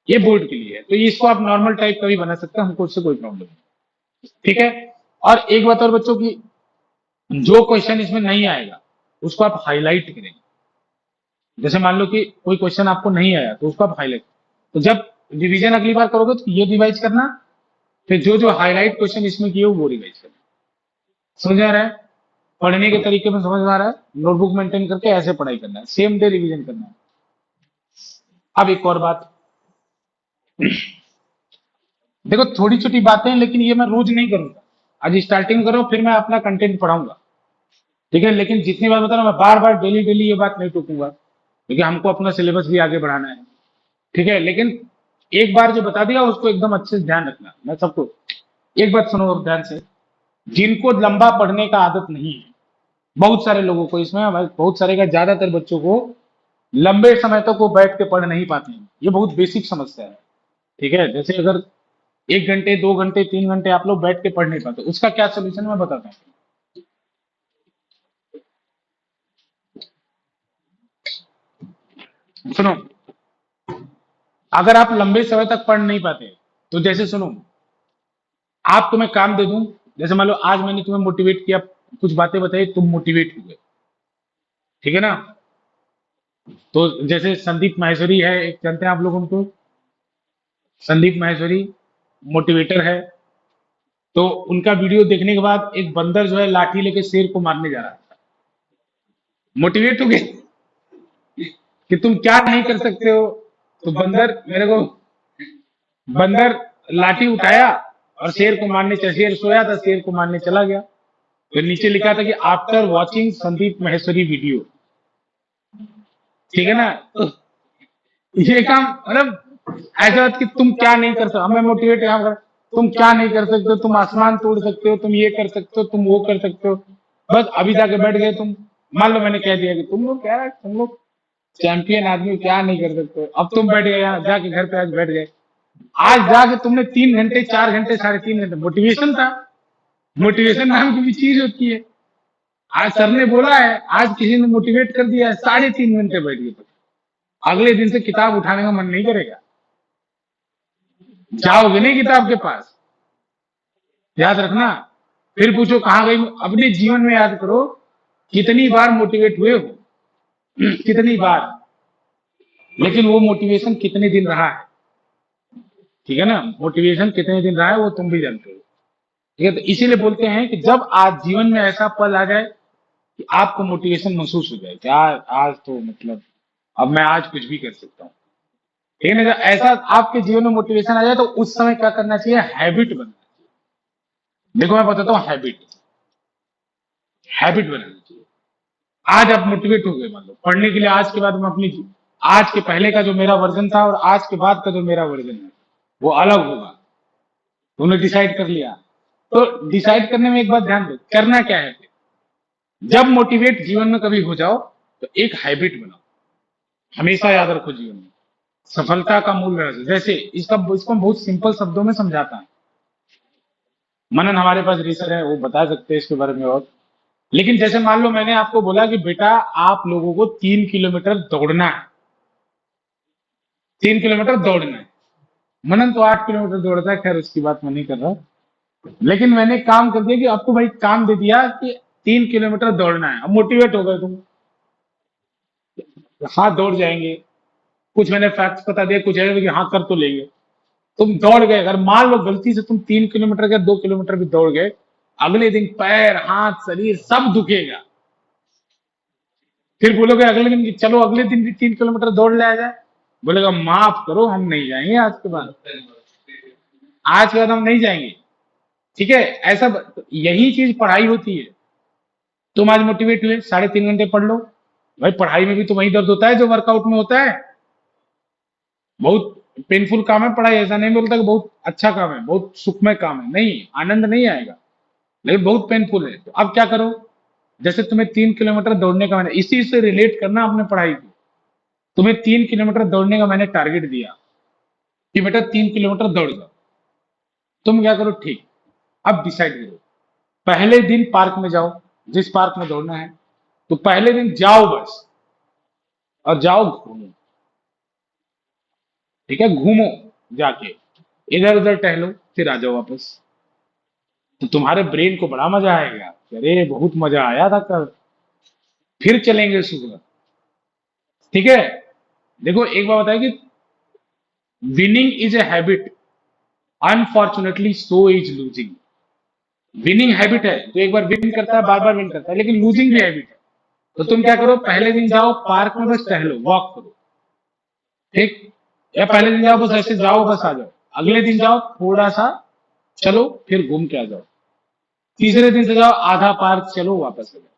ये बोर्ड के लिए है। तो इसको आप नॉर्मल टाइप का भी बना सकते हैं, हमको उससे कोई प्रॉब्लम नहीं। ठीक है। और एक बात और बच्चों की, जो क्वेश्चन इसमें नहीं आएगा उसको आप हाईलाइट करेंगे। जैसे मान लो कि कोई क्वेश्चन आपको नहीं आया तो उसको आप हाईलाइट, तो जब रिवीजन अगली बार करोगे तो ये रिवाइज करना, फिर जो जो हाईलाइट क्वेश्चन इसमें किए वो रिवाइज करना। समझ आ रहा है? पढ़ने के तरीके में समझ में आ रहा है? नोटबुक मेंटेन करके ऐसे पढ़ाई करना है, सेम डे रिवीजन करना है। अब एक और बात, देखो थोड़ी छोटी बातें लेकिन ये मैं रोज नहीं करूंगा, आज स्टार्टिंग करो फिर मैं अपना कंटेंट पढ़ाऊंगा। ठीक है। लेकिन जितनी बार बता रहा हूं मैं बार बार डेली डेली ये बात नहीं टूकूंगा क्योंकि हमको अपना सिलेबस भी आगे बढ़ाना है। ठीक है। लेकिन एक बार जो बता दिया उसको एकदम अच्छे से ध्यान रखना। मैं सबको एक बात सुनो अब ध्यान से, जिनको लंबा पढ़ने का आदत नहीं है, बहुत सारे लोगों को इसमें, बहुत सारे का ज्यादातर बच्चों को लंबे समय तक वो बैठ के पढ़ नहीं पाते हैं। ये बहुत बेसिक समस्या है। ठीक है। जैसे अगर 1 घंटे 2 घंटे 3 घंटे आप लोग बैठ के पढ़ नहीं पाते, उसका क्या सोल्यूशन मैं बताता हूँ। सुनो, अगर आप लंबे समय तक पढ़ नहीं पाते तो जैसे सुनो, आप तुम्हें काम दे दूं, जैसे मान लो आज मैंने तुम्हें मोटिवेट किया, कुछ बातें बताई, तुम मोटिवेट हो गए। ठीक है ना। तो जैसे संदीप माहेश्वरी है, एक जानते हैं आप लोग उनको, संदीप माहेश्वरी मोटिवेटर है। तो उनका वीडियो देखने के बाद एक बंदर जो है लाठी लेके शेर को मारने जा रहा था। मोटिवेट हो गए कि तुम क्या नहीं कर सकते हो। तो बंदर मेरे को, बंदर लाठी उठाया और शेर को मारने चला, शेर सोया था शेर को मारने चला गया। फिर नीचे लिखा था कि after watching Sandeep Maheshwari video. ठीक है ना। तो ये काम मतलब ऐसा कि तुम क्या नहीं कर सकते, हमें मोटिवेट यहाँ कर, तुम क्या नहीं कर सकते, तुम आसमान तोड़ सकते हो, तुम ये कर सकते हो, तुम वो कर सकते हो। बस अभी जाके बैठ गए तुम। मान लो मैंने कह दिया कि तुम लोग क्या, तुम लोग चैंपियन आदमी क्या नहीं कर सकते हो। अब तुम बैठ गए यहाँ जाके घर पे, आज बैठ गए, आज जाके तुमने 3 घंटे 4 घंटे 3.5 घंटे, मोटिवेशन था। मोटिवेशन नाम की भी चीज होती है। आज सर ने बोला है, आज किसी ने मोटिवेट कर दिया है, 3.5 घंटे बैठ गए। अगले दिन से किताब उठाने का मन नहीं करेगा, जाओगे नहीं किताब के पास। याद रखना। फिर पूछो कहां गई, अपने जीवन में याद करो कितनी बार मोटिवेट हुए हो, कितनी बार, लेकिन वो मोटिवेशन कितने दिन रहा है। ठीक है ना। मोटिवेशन कितने दिन रहा है वो तुम भी जानते हो। ठीक है। तो इसीलिए बोलते हैं कि जब आज जीवन में ऐसा पल आ जाए कि आपको मोटिवेशन महसूस हो जाए कि आज तो मतलब अब मैं आज कुछ भी कर सकता हूँ। ठीक है ना। जब ऐसा आपके जीवन में मोटिवेशन आ जाए तो उस समय क्या करना चाहिए, हैबिट बनना चाहिए। देखो मैं बताता हूँ, हैबिट, हैबिट बनाना चाहिए। आज आप मोटिवेट हो गए मान लो पढ़ने के लिए, आज के बाद मैं अपनी, आज के पहले का जो मेरा वर्जन था और आज के बाद का जो मेरा वर्जन है वो अलग होगा। तुमने डिसाइड कर लिया, तो डिसाइड करने में एक बात ध्यान दो, करना क्या है। जब मोटिवेट जीवन में कभी हो जाओ तो एक हैबिट बनाओ, हमेशा याद रखो जीवन में सफलता का मूल रहस्य। जैसे इसको हम बहुत सिंपल शब्दों में समझाता है। मनन हमारे पास रीसर है, वो बता सकते हैं इसके बारे में और। लेकिन जैसे मान लो मैंने आपको बोला कि बेटा आप लोगों को 3 किलोमीटर दौड़ना है, 3 किलोमीटर दौड़ना है। मनन तो 8 किलोमीटर दौड़ता है, खैर उसकी बात मैं नहीं कर रहा। लेकिन मैंने काम कर दिया कि आपको भाई काम दे दिया कि 3 किलोमीटर दौड़ना है। अब मोटिवेट हो गए तुम, हाँ दौड़ जाएंगे। कुछ मैंने फैक्ट्स बता दिया, कुछ है कि हाँ कर तो लेंगे। तुम दौड़ गए, अगर मान लो गलती से तुम 3 किलोमीटर या 2 किलोमीटर भी दौड़ गए, अगले दिन पैर हाथ शरीर सब दुखेगा। फिर बोलोगे अगले दिन कि चलो अगले दिन भी 3 किलोमीटर दौड़ लिया जाए, बोलेगा माफ करो हम नहीं जाएंगे आज के बाद, आज के बाद हम नहीं जाएंगे। ठीक है, ऐसा यही चीज पढ़ाई होती है। तुम आज मोटिवेट हुए, 3.5 घंटे पढ़ लो। भाई पढ़ाई में भी तो वही दर्द होता है जो वर्कआउट में होता है। बहुत पेनफुल काम है पढ़ाई, ऐसा नहीं बोलता कि बहुत अच्छा काम है, बहुत सुखमय काम है, नहीं, आनंद नहीं आएगा, लेकिन बहुत पेनफुल है। तो अब क्या करो, जैसे तुम्हें 3 किलोमीटर दौड़ने का मैंने इसी से रिलेट करना अपने पढ़ाई को। तुम्हें 3 किलोमीटर दौड़ने का मैंने टारगेट दिया कि बेटा 3 किलोमीटर दौड़ जाओ। तुम क्या करो, ठीक, अब डिसाइड करो। पहले दिन पार्क में जाओ, जिस पार्क में दौड़ना है, तो पहले दिन जाओ बस, और जाओ घूमो। ठीक है, घूमो, जाके इधर उधर टहलो, फिर आ जाओ वापस। तो तुम्हारे ब्रेन को बड़ा मजा आएगा, अरे बहुत मजा आया था कल, फिर चलेंगे सुबह। ठीक है, देखो एक बात बताए कि winning is a habit, unfortunately so is losing. Winning habit है, तो एक बार विन करता है बार बार विन करता है, लेकिन लूजिंग भी हैबिट है। तो तुम क्या करो, पहले दिन जाओ पार्क में बस टहलो, वॉक करो। ठीक, या पहले दिन जाओ बस ऐसे जाओ बस आ जाओ, अगले दिन जाओ थोड़ा सा चलो फिर घूम के आ जाओ, तीसरे दिन से जाओ आधा पार्क चलो वापस आ जाओ।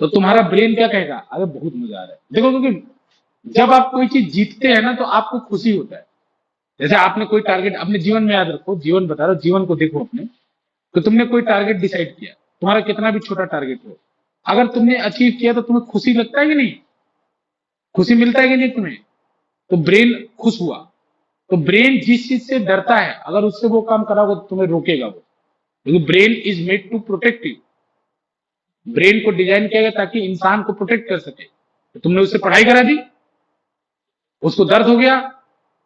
तो तुम्हारा ब्रेन क्या कहेगा, अरे बहुत मजा आ रहा है। देखो क्योंकि जब आप कोई चीज जीतते हैं ना तो आपको खुशी होता है। जैसे आपने कोई टारगेट अपने जीवन में, याद रखो जीवन बता रहा हूं, जीवन को देखो अपने, तो तुमने कोई टारगेट डिसाइड किया, तुम्हारा कितना भी छोटा टारगेट हो, अगर तुमने अचीव किया तो तुम्हें खुशी लगता है कि नहीं, खुशी मिलता है कि नहीं तुम्हें, तो ब्रेन खुश हुआ। तो ब्रेन जिस चीज से डरता है अगर उससे वो काम कराओगे तो तुम्हें रोकेगा वो, क्योंकि brain is made to protect you. Brain को डिजाइन किया गया ताकि इंसान को प्रोटेक्ट कर सके। तो तुमने उससे पढ़ाई करा दी, उसको दर्द हो गया,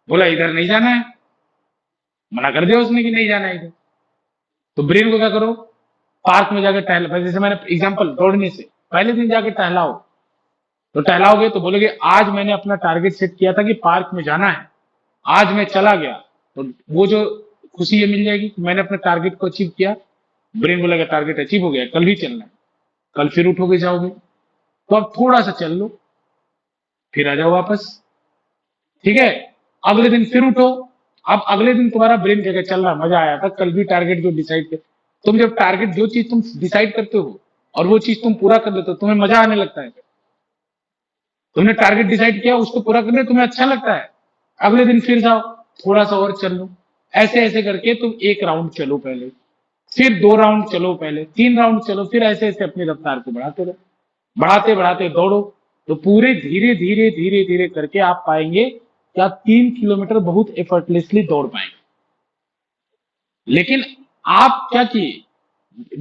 बोला इधर नहीं जाना है, मना कर दिया उसने कि नहीं जाना है इधर। तो ब्रेन को क्या करो, पार्क में जाकर टहल, जैसे मैंने एग्जांपल दौड़ने से पहले दिन जाके टहलाओ, तो टहलाओगे तो बोलोगे आज मैंने अपना टारगेट सेट किया था कि पार्क में जाना है, आज मैं चला गया, तो वो जो खुशी ये मिल जाएगी कि मैंने अपने टारगेट को अचीव किया। ब्रेन बोलेगा टारगेट अचीव हो गया, कल भी चलना है, कल फिर उठोगे जाओगे। तो अब थोड़ा सा चल लो, फिर आ जाओ वापस। ठीक है, अगले दिन फिर उठो। अब अगले दिन तुम्हारा ब्रेन क्या चल रहा, मजा आया था, कल भी टारगेट जो डिसाइड कर, तुम जब टारगेट जो चीज तुम डिसाइड करते हो और वो चीज तुम पूरा कर लेते हो, तुम्हें मजा आने लगता है। तुमने टारगेट डिसाइड किया, उसको पूरा करने तुम्हें अच्छा लगता है, अगले दिन फिर जाओ, थोड़ा सा और चल लो। ऐसे ऐसे करके तुम एक राउंड चलो पहले, फिर 2 राउंड चलो, पहले 3 राउंड चलो, फिर ऐसे ऐसे अपनी रफ्तार को बढ़ाते रहो, बढ़ाते बढ़ाते दौड़ो। तो पूरे धीरे धीरे धीरे धीरे करके आप पाएंगे कि आप 3 किलोमीटर बहुत एफर्टलेसली दौड़ पाएंगे। लेकिन आप क्या किए,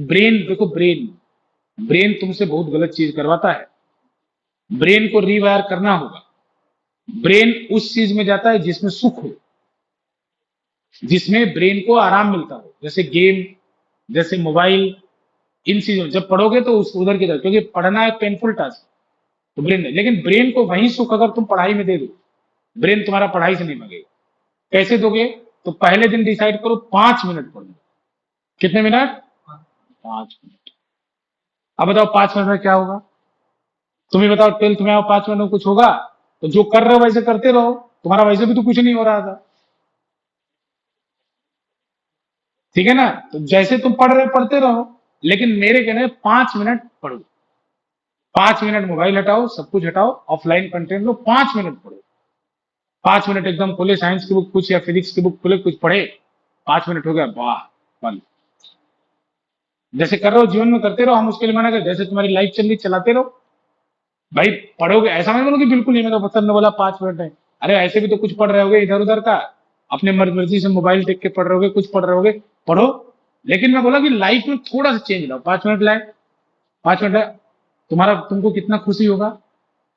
ब्रेन देखो, ब्रेन ब्रेन तुमसे बहुत गलत चीज करवाता है। ब्रेन को रीवायर करना होगा। ब्रेन उस चीज में जाता है जिसमें सुख हो, जिसमें ब्रेन को आराम मिलता हो, जैसे गेम, जैसे मोबाइल। इन चीजों जब पढ़ोगे तो उस उधर की तरफ, क्योंकि पढ़ना एक पेनफुल टास्क, तो ब्रेन नहीं, लेकिन ब्रेन को वही सुख अगर तुम पढ़ाई में दे दो, ब्रेन तुम्हारा पढ़ाई से नहीं मांगेगा। कैसे दोगे, तो पहले दिन डिसाइड करो 5 मिनट पढ़ो। कितने मिनट, 5 मिनट। अब बताओ 5 मिनट में क्या होगा, तुम ही बताओ, 12th में आओ, 5 मिनट में कुछ होगा, तो जो कर रहे हो वैसे करते रहो, तुम्हारा वैसे भी तो कुछ नहीं हो रहा था। ठीक है ना, तो जैसे तुम पढ़ रहे हो पढ़ते रहो, लेकिन मेरे कहने 5 मिनट पढ़ो। 5 मिनट मोबाइल हटाओ, सब कुछ हटाओ, ऑफलाइन कंटेंट लो, 5 मिनट पढ़ो। 5 मिनट एकदम खोले साइंस की बुक कुछ या फिजिक्स की बुक खोले कुछ पढ़े, 5 मिनट हो गया, वाह, बंद। जैसे कर रहे हो जीवन में करते रहो, हम उसके लिए मना कर, जैसे तुम्हारी लाइफ चल रही चलाते रहो। भाई पढ़ोगे, ऐसा मत बोलो कि बिल्कुल नहीं, मेरा सर ने बोला 5 मिनट है। अरे ऐसे भी तो कुछ पढ़ रहे होगे इधर उधर का, अपने मर्जी से मोबाइल देख के पढ़ रहे होगे, कुछ पढ़ रहे होगे, पढ़ो। लेकिन मैं बोला कि लाइफ में थोड़ा सा चेंज लाओ। 5 मिनट लाए, 5 मिनट लाए, तुम्हारा तुमको कितना खुशी होगा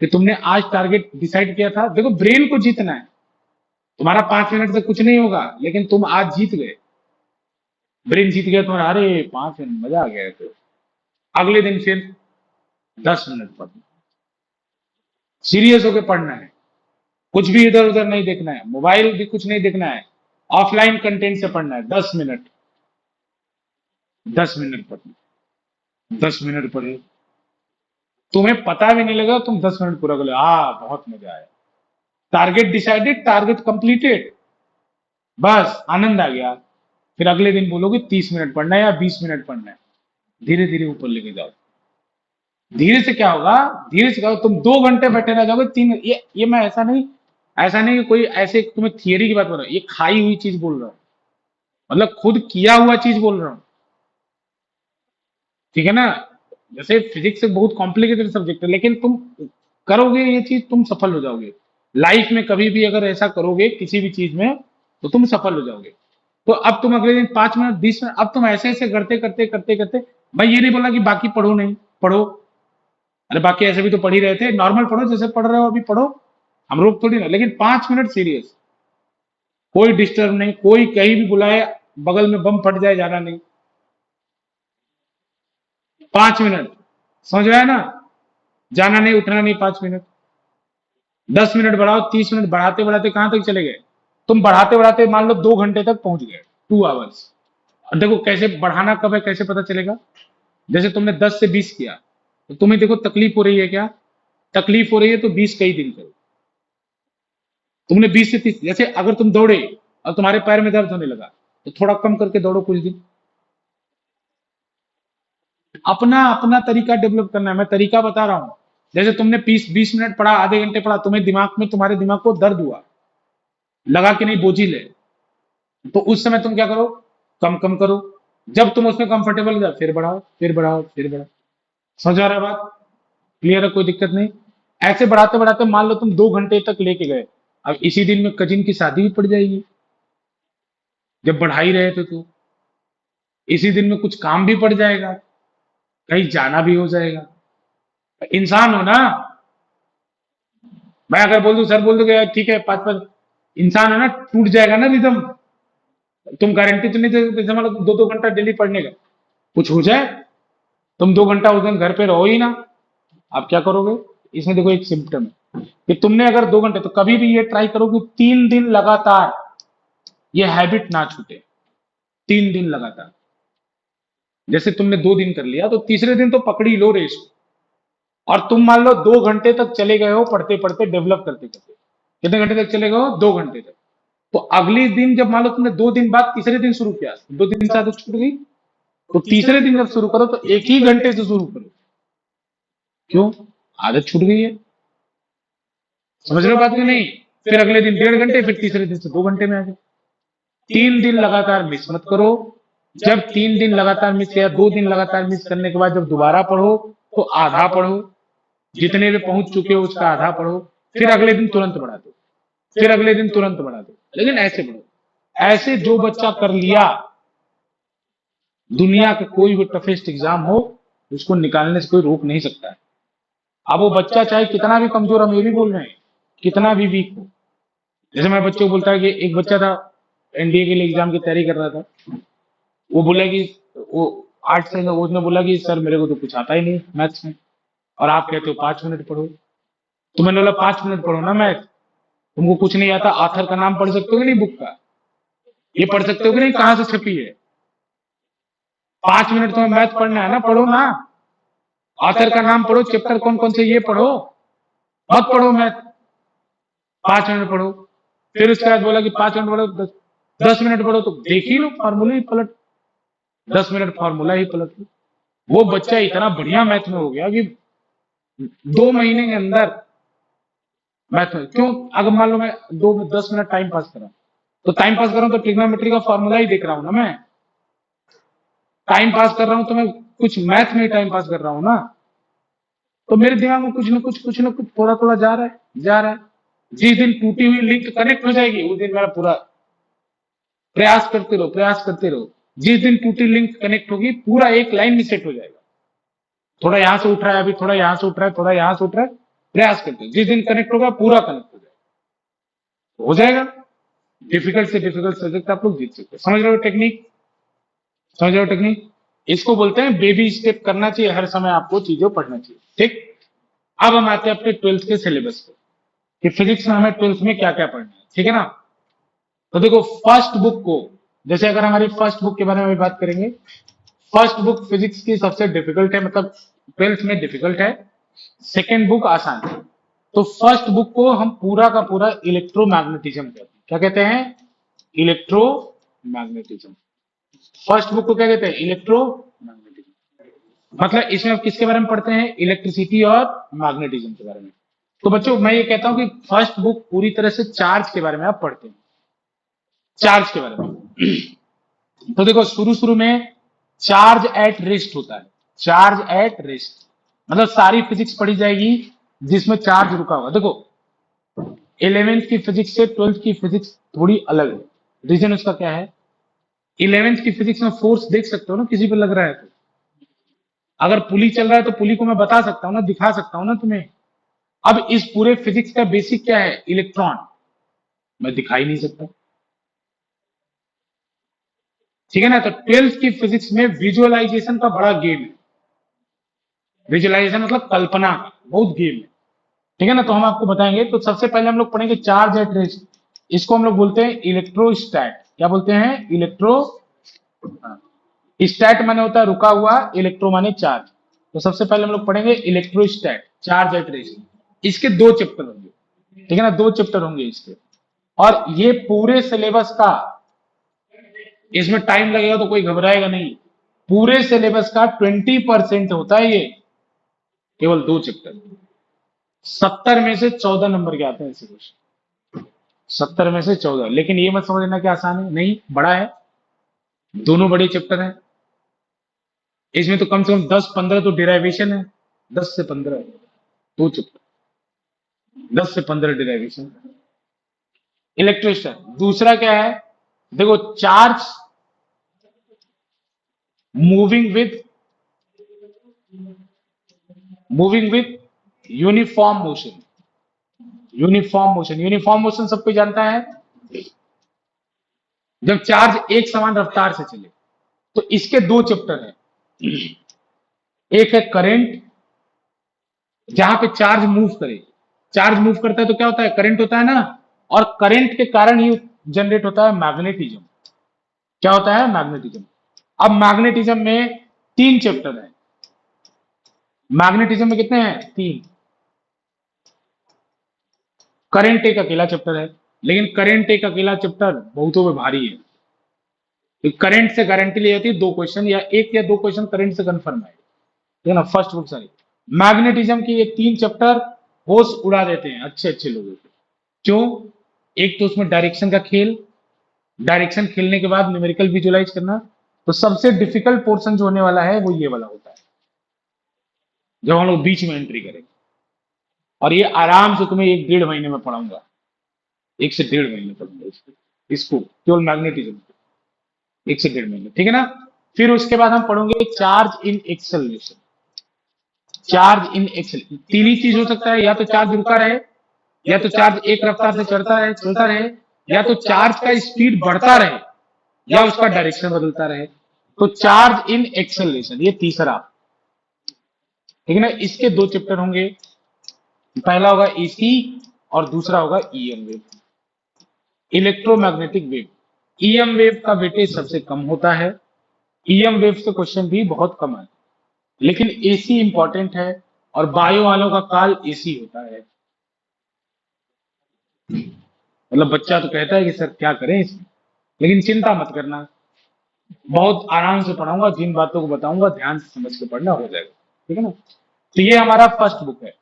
कि तुमने आज टारगेट डिसाइड किया था। देखो ब्रेन को जीतना है, तुम्हारा 5 मिनट से कुछ नहीं होगा, लेकिन तुम आज जीत गए, ब्रेन जीत गया तुम्हारा। अरे 5 मिनट मजा आ गया। तो अगले दिन फिर 10 मिनट पढ़ना, सीरियस होके पढ़ना है, कुछ भी इधर उधर नहीं देखना है, मोबाइल भी कुछ नहीं देखना है, ऑफलाइन कंटेंट से पढ़ना है। 10 मिनट, 10 मिनट पढ़ना, 10 मिनट पढ़े, तुम्हें पता भी नहीं लगा तुम 10 मिनट पूरा कर लो। बहुत मजा आया, टारगेट डिसाइडेड, टारगेट कंप्लीटेड, बस आनंद आ गया। फिर अगले दिन बोलोगे 30 मिनट पढ़ना है या 20 मिनट पढ़ना है, धीरे धीरे ऊपर लेके जाओ। धीरे से क्या होगा, धीरे से क्या होगा, तुम 2 घंटे बैठे रह जाओगे। ये मैं ऐसा नहीं कि कोई ऐसे तुम्हें थियरी की बात बोल रहा हूँ, ये खाई हुई चीज बोल रहा हूँ, मतलब खुद किया हुआ चीज बोल रहा हूँ। ठीक है ना। जैसे फिजिक्स एक बहुत कॉम्प्लिकेटेड सब्जेक्ट है, लेकिन तुम करोगे ये चीज, तुम सफल हो जाओगे लाइफ में। कभी भी अगर ऐसा करोगे किसी भी चीज में, तो तुम सफल हो जाओगे। तो अब तुम अगले दिन 5 मिनट, 20 मिनट, अब तुम ऐसे ऐसे करते करते करते करते, मैं ये नहीं बोला कि बाकी पढ़ो नहीं, पढ़ो। अरे बाकी ऐसे भी तो पढ़ ही रहे थे, नॉर्मल पढ़ो जैसे पढ़ रहे हो अभी पढ़ो, हम रोक थोड़ी ना। लेकिन 5 मिनट सीरियस, कोई डिस्टर्ब नहीं, कोई कहीं भी बुलाए, बगल में बम फट जाए, जाना नहीं। 5 मिनट, समझ रहा है ना, जाना नहीं, उठना नहीं, 5 मिनट। 10 मिनट बढ़ाओ, 30 मिनट, बढ़ाते बढ़ाते कहां तक चले गए। तुम बढ़ाते बढ़ाते मान लो 2 घंटे तक पहुंच गए, 2 आवर्स। और देखो कैसे बढ़ाना कब है, कैसे पता चलेगा। जैसे तुमने 10 से 20 किया, तो तुम्हें देखो तकलीफ हो रही है क्या, तकलीफ हो रही है तो 20 कई दिन करो। तुमने 20 से 30, जैसे अगर तुम दौड़े और तुम्हारे पैर में दर्द होने लगा, तो थोड़ा कम करके दौड़ो कुछ दिन। अपना अपना तरीका डेवलप करना है, मैं तरीका बता रहा हूं। जैसे तुमने 20 20 मिनट पढ़ा, आधे घंटे पढ़ा, तुम्हें दिमाग में, तुम्हारे दिमाग को दर्द हुआ, लगा कि नहीं बोझिल है, तो उस समय तुम क्या करो, कम कम करो। जब तुम उसमें कंफर्टेबल हो जाओ, फिर बढ़ाओ, फिर बढ़ाओ, फिर बढ़ाओ। समझ आ रहा है बात, क्लियर है, कोई दिक्कत नहीं। ऐसे बढ़ाते बढ़ाते मान लो तुम 2 घंटे तक लेके गए, अब इसी दिन में कजिन की शादी भी पड़ जाएगी, जब बढ़ा ही रहे थे तो। इसी दिन में कुछ काम भी पड़ जाएगा, कहीं जाना भी हो जाएगा। इंसान हो ना, मैं अगर बोल दूं, सर बोल दोगे यार ठीक है 5 5, इंसान है ना, टूट जाएगा ना रिदम। तुम गारंटी तो नहीं दे सकते, जैसे मान लो 2 2 घंटा डेली पढ़ने का, कुछ हो जाए, तुम 2 घंटा उस दिन घर पे रहो ही ना, आप क्या करोगे। इसमें देखो एक सिम्टम है कि तुमने अगर 2 घंटे, तो कभी भी ये ट्राई करो कि 3 दिन लगातार ये हैबिट ना छूटे। 3 दिन लगातार, जैसे तुमने 2 दिन कर लिया, तो तीसरे दिन तो पकड़ी लो रेस को। और तुम मान लो 2 घंटे तक चले गए हो पढ़ते पढ़ते, डेवलप करते करते, कितने घंटे तक चले गए हो, 2 घंटे तक। तो अगले दिन जब मान लो तुमने 2 दिन बाद तीसरे दिन शुरू किया, 2 दिन से आदत छूट गई, तो तीसरे दिन जब शुरू करो तो 1 ही घंटे से शुरू करो। क्यों, आदत छूट गई है। समझ रहे हो बात में नहीं। फिर अगले दिन 1.5 घंटे, फिर तीसरे दिन से 2 घंटे में आ गए। 3 दिन लगातार मिस मत करो। जब 3 दिन लगातार मिस किया, 2 दिन लगातार मिस करने के बाद जब दोबारा पढ़ो, तो आधा पढ़ो, जितने में पहुंच चुके हो उसका आधा पढ़ो। फिर अगले दिन तुरंत बढ़ा दो, फिर अगले दिन तुरंत बढ़ा दो, लेकिन ऐसे पढ़ो। ऐसे जो बच्चा कर लिया, दुनिया का कोई भी टफेस्ट एग्जाम हो, उसको निकालने से कोई रोक नहीं सकता है। अब वो बच्चा चाहे कितना भी कमजोर, हम ये भी बोल रहे हैं, कितना भी वीक हो। जैसे मैं बच्चों को बोलता है कि एक बच्चा था, एनडीए के लिए एग्जाम की तैयारी कर रहा था, वो बोला कि वो 8 से, उसने बोला कि सर मेरे को तो कुछ आता ही नहीं मैथ्स में, और आप कहते हो 5 मिनट पढ़ो। तो मैंने बोला 5 मिनट पढ़ो ना मैथ, तुमको कुछ नहीं आता, आथर का नाम पढ़ सकते हो कि नहीं बुक का, ये पढ़ सकते हो कि नहीं कहाँ से छपी है। 5 मिनट तुम्हें मैथ पढ़ना है ना, पढ़ो ना, ऑथर का नाम पढ़ो, चैप्टर कौन कौन से ये पढ़ो, मत पढ़ो मैथ। 5 मिनट पढ़ो। फिर उसके बाद बोला कि 5 मिनट पढ़ो, 10 मिनट पढ़ो, तो देख ही लो फार्मूला ही पलट, 10 मिनट फार्मूला ही पलट लो। वो बच्चा इतना बढ़िया मैथ में हो गया कि 2 महीने के अंदर मैथ में। क्यों, अगर मान लो मैं 10 मिनट टाइम पास कर रहा हूं, तो टाइम पास कर रहा हूं तो ट्रिग्नोमेट्री का फार्मूला ही देख रहा हूं ना मैं, टाइम पास कर रहा हूं तो मैं कुछ मैथ में टाइम पास कर रहा हूं ना। तो मेरे दिमाग में कुछ न कुछ थोड़ा थोड़ा जा रहा है। जिस दिन टूटी हुई लिंक कनेक्ट हो जाएगी उस दिन मेरा पूरा प्रयास करते रहो। जिस दिन टूटी लिंक कनेक्ट होगी पूरा एक लाइन में सेट हो जाएगा। थोड़ा यहाँ से उठ रहा है, अभी थोड़ा यहाँ से उठ रहा है, थोड़ा यहाँ से उठ रहा है, प्रयास करते हो। जिस दिन कनेक्ट होगा पूरा कनेक्ट हो जाएगा। डिफिकल्ट से डिफिकल्ट सब्जेक्ट आप लोग जीत सकते हो। समझ रहे हो टेक्निक? समझ रहे हो टेक्निक? इसको बोलते हैं बेबी स्टेप करना चाहिए, हर समय आपको चीजों पढ़ना चाहिए। ठीक, अब हम आते हैं अपने 12th के सिलेबस पे कि फिजिक्स में हमें 12th में क्या क्या पढ़ना है। ठीक है ना? तो देखो फर्स्ट बुक को, जैसे अगर हमारी फर्स्ट बुक के बारे में बात करेंगे, फर्स्ट बुक फिजिक्स की सबसे डिफिकल्ट है, मतलब 12th में डिफिकल्ट है। सेकेंड बुक आसान है। तो फर्स्ट बुक को हम पूरा का पूरा इलेक्ट्रोमैग्नेटिज्म कहते हैं। क्या कहते हैं? इलेक्ट्रोमैग्नेटिज्म। फर्स्ट बुक को क्या कहते हैं? इलेक्ट्रोमैग्नेटिज्म। मतलब इसमें आप किसके बारे में पढ़ते हैं? इलेक्ट्रिसिटी और मैग्नेटिज्म के बारे में। तो बच्चों मैं ये कहता हूं कि फर्स्ट बुक पूरी तरह से चार्ज के बारे में आप पढ़ते हैं, चार्ज के बारे में। तो देखो शुरू शुरू में चार्ज एट रेस्ट होता है। चार्ज एट रेस्ट मतलब सारी फिजिक्स पढ़ी जाएगी जिसमें चार्ज रुका हुआ। देखो 11th की फिजिक्स से 12th की फिजिक्स थोड़ी अलग है। रीजन उसका क्या है? 11th की फिजिक्स में फोर्स देख सकते हो ना, किसी पे लग रहा है तो। अगर पुली चल रहा है तो पुली को मैं बता सकता हूँ ना, दिखा सकता हूँ ना तुम्हें। अब इस पूरे फिजिक्स का बेसिक क्या है? इलेक्ट्रॉन। मैं दिखा ही नहीं सकता। ठीक है ना? तो 12th की फिजिक्स में विजुअलाइजेशन का बड़ा गेम है। विजुअलाइजेशन मतलब कल्पना का बहुत गेम है। ठीक है ना? तो हम आपको बताएंगे। तो सबसे पहले हम लोग पढ़ेंगे चार्ज एट रेस्ट। इसको हम लोग बोलते हैं इलेक्ट्रोस्टैट। क्या बोलते हैं? इलेक्ट्रो स्टैट माने होता है रुका हुआ, इलेक्ट्रो माने चार्ज। तो सबसे पहले हम लोग पढ़ेंगे इलेक्ट्रोस्टैट, चार्ज एट रेस्ट। इसके दो चैप्टर होंगे। ठीक है ना? दो चैप्टर होंगे इसके। और ये पूरे सिलेबस का, इसमें टाइम लगेगा तो कोई घबराएगा नहीं। पूरे सिलेबस का 20% होता है ये, केवल दो चैप्टर। 70 में से 14 नंबर के आते हैं ऐसे क्वेश्चन। 70 में से 14। लेकिन ये मत समझना कि आसान है, नहीं, बड़ा है। दोनों बड़े चैप्टर हैं। इसमें तो कम से कम 10-15 तो डिराइवेशन है। 10 से 15 दो चैप्टर, 10 से 15 डिराइवेशन। इलेक्ट्रोस्टैट दूसरा क्या है? देखो charge moving with uniform motion. Uniform motion सबको जानता है, जब चार्ज एक समान रफ्तार से चले। तो इसके दो चैप्टर हैं। एक है करंट, जहां पे चार्ज मूव करे। चार्ज मूव करता है तो क्या होता है? करंट होता है ना। और करंट के कारण ही जनरेट होता है मैग्नेटिज्म। क्या होता है? मैग्नेटिज्म। अब मैग्नेटिज्म में तीन चैप्टर हैं। मैग्नेटिज्म में कितने हैं? तीन। करंट एक अकेला चैप्टर है, लेकिन करंट एक अकेला चैप्टर बहुतों में भारी है। तो करंट से गारंटी ली जाती है दो क्वेश्चन या एक या दो क्वेश्चन करंट से कंफर्म है। ठीक है ना? फर्स्ट बुक सारी मैग्नेटिज्म की ये तीन चैप्टर होश उड़ा देते हैं अच्छे अच्छे लोगों को। क्यों? एक तो उसमें डायरेक्शन का खेल, डायरेक्शन खेलने के बाद न्यूमेरिकल विजुलाइज करना। तो सबसे डिफिकल्ट पोर्शन जो होने वाला है वो ये वाला होता है, जब हम लोग बीच में एंट्री करेंगे। और ये आराम से तुम्हें 1-1.5 महीने में पढ़ाऊंगा। 1 से 1.5 महीने पढ़ूंगा इसको केवल मैग्नेटिज्म, 1 से 1.5 महीने। ठीक है ना? फिर उसके बाद हम पढ़ेंगे charge in acceleration. Charge in excel तीन ही चीज हो सकता है, या तो चार्ज रुका रहे, या तो चार्ज एक रफ्तार से चढ़ता रहे चलता रहे, या तो चार्ज का स्पीड बढ़ता रहे, या उसका डायरेक्शन बदलता रहे। तो चार्ज इन एक्सेलरेशन ये तीसरा। ठीक है ना? इसके दो चैप्टर होंगे। पहला होगा एसी और दूसरा होगा EM wave, electromagnetic wave. EM wave का वेटेज सबसे कम होता है। ईएम वेव से क्वेश्चन भी बहुत कम है, लेकिन एसी इंपॉर्टेंट है। और बायो वालों का काल एसी होता है। मतलब बच्चा तो कहता है कि सर क्या करें इसमें, लेकिन चिंता मत करना, बहुत आराम से पढ़ाऊंगा। जिन बातों को बताऊंगा ध्यान से समझ के पढ़ना, हो जाएगा। ठीक है ना? तो ये हमारा फर्स्ट बुक है।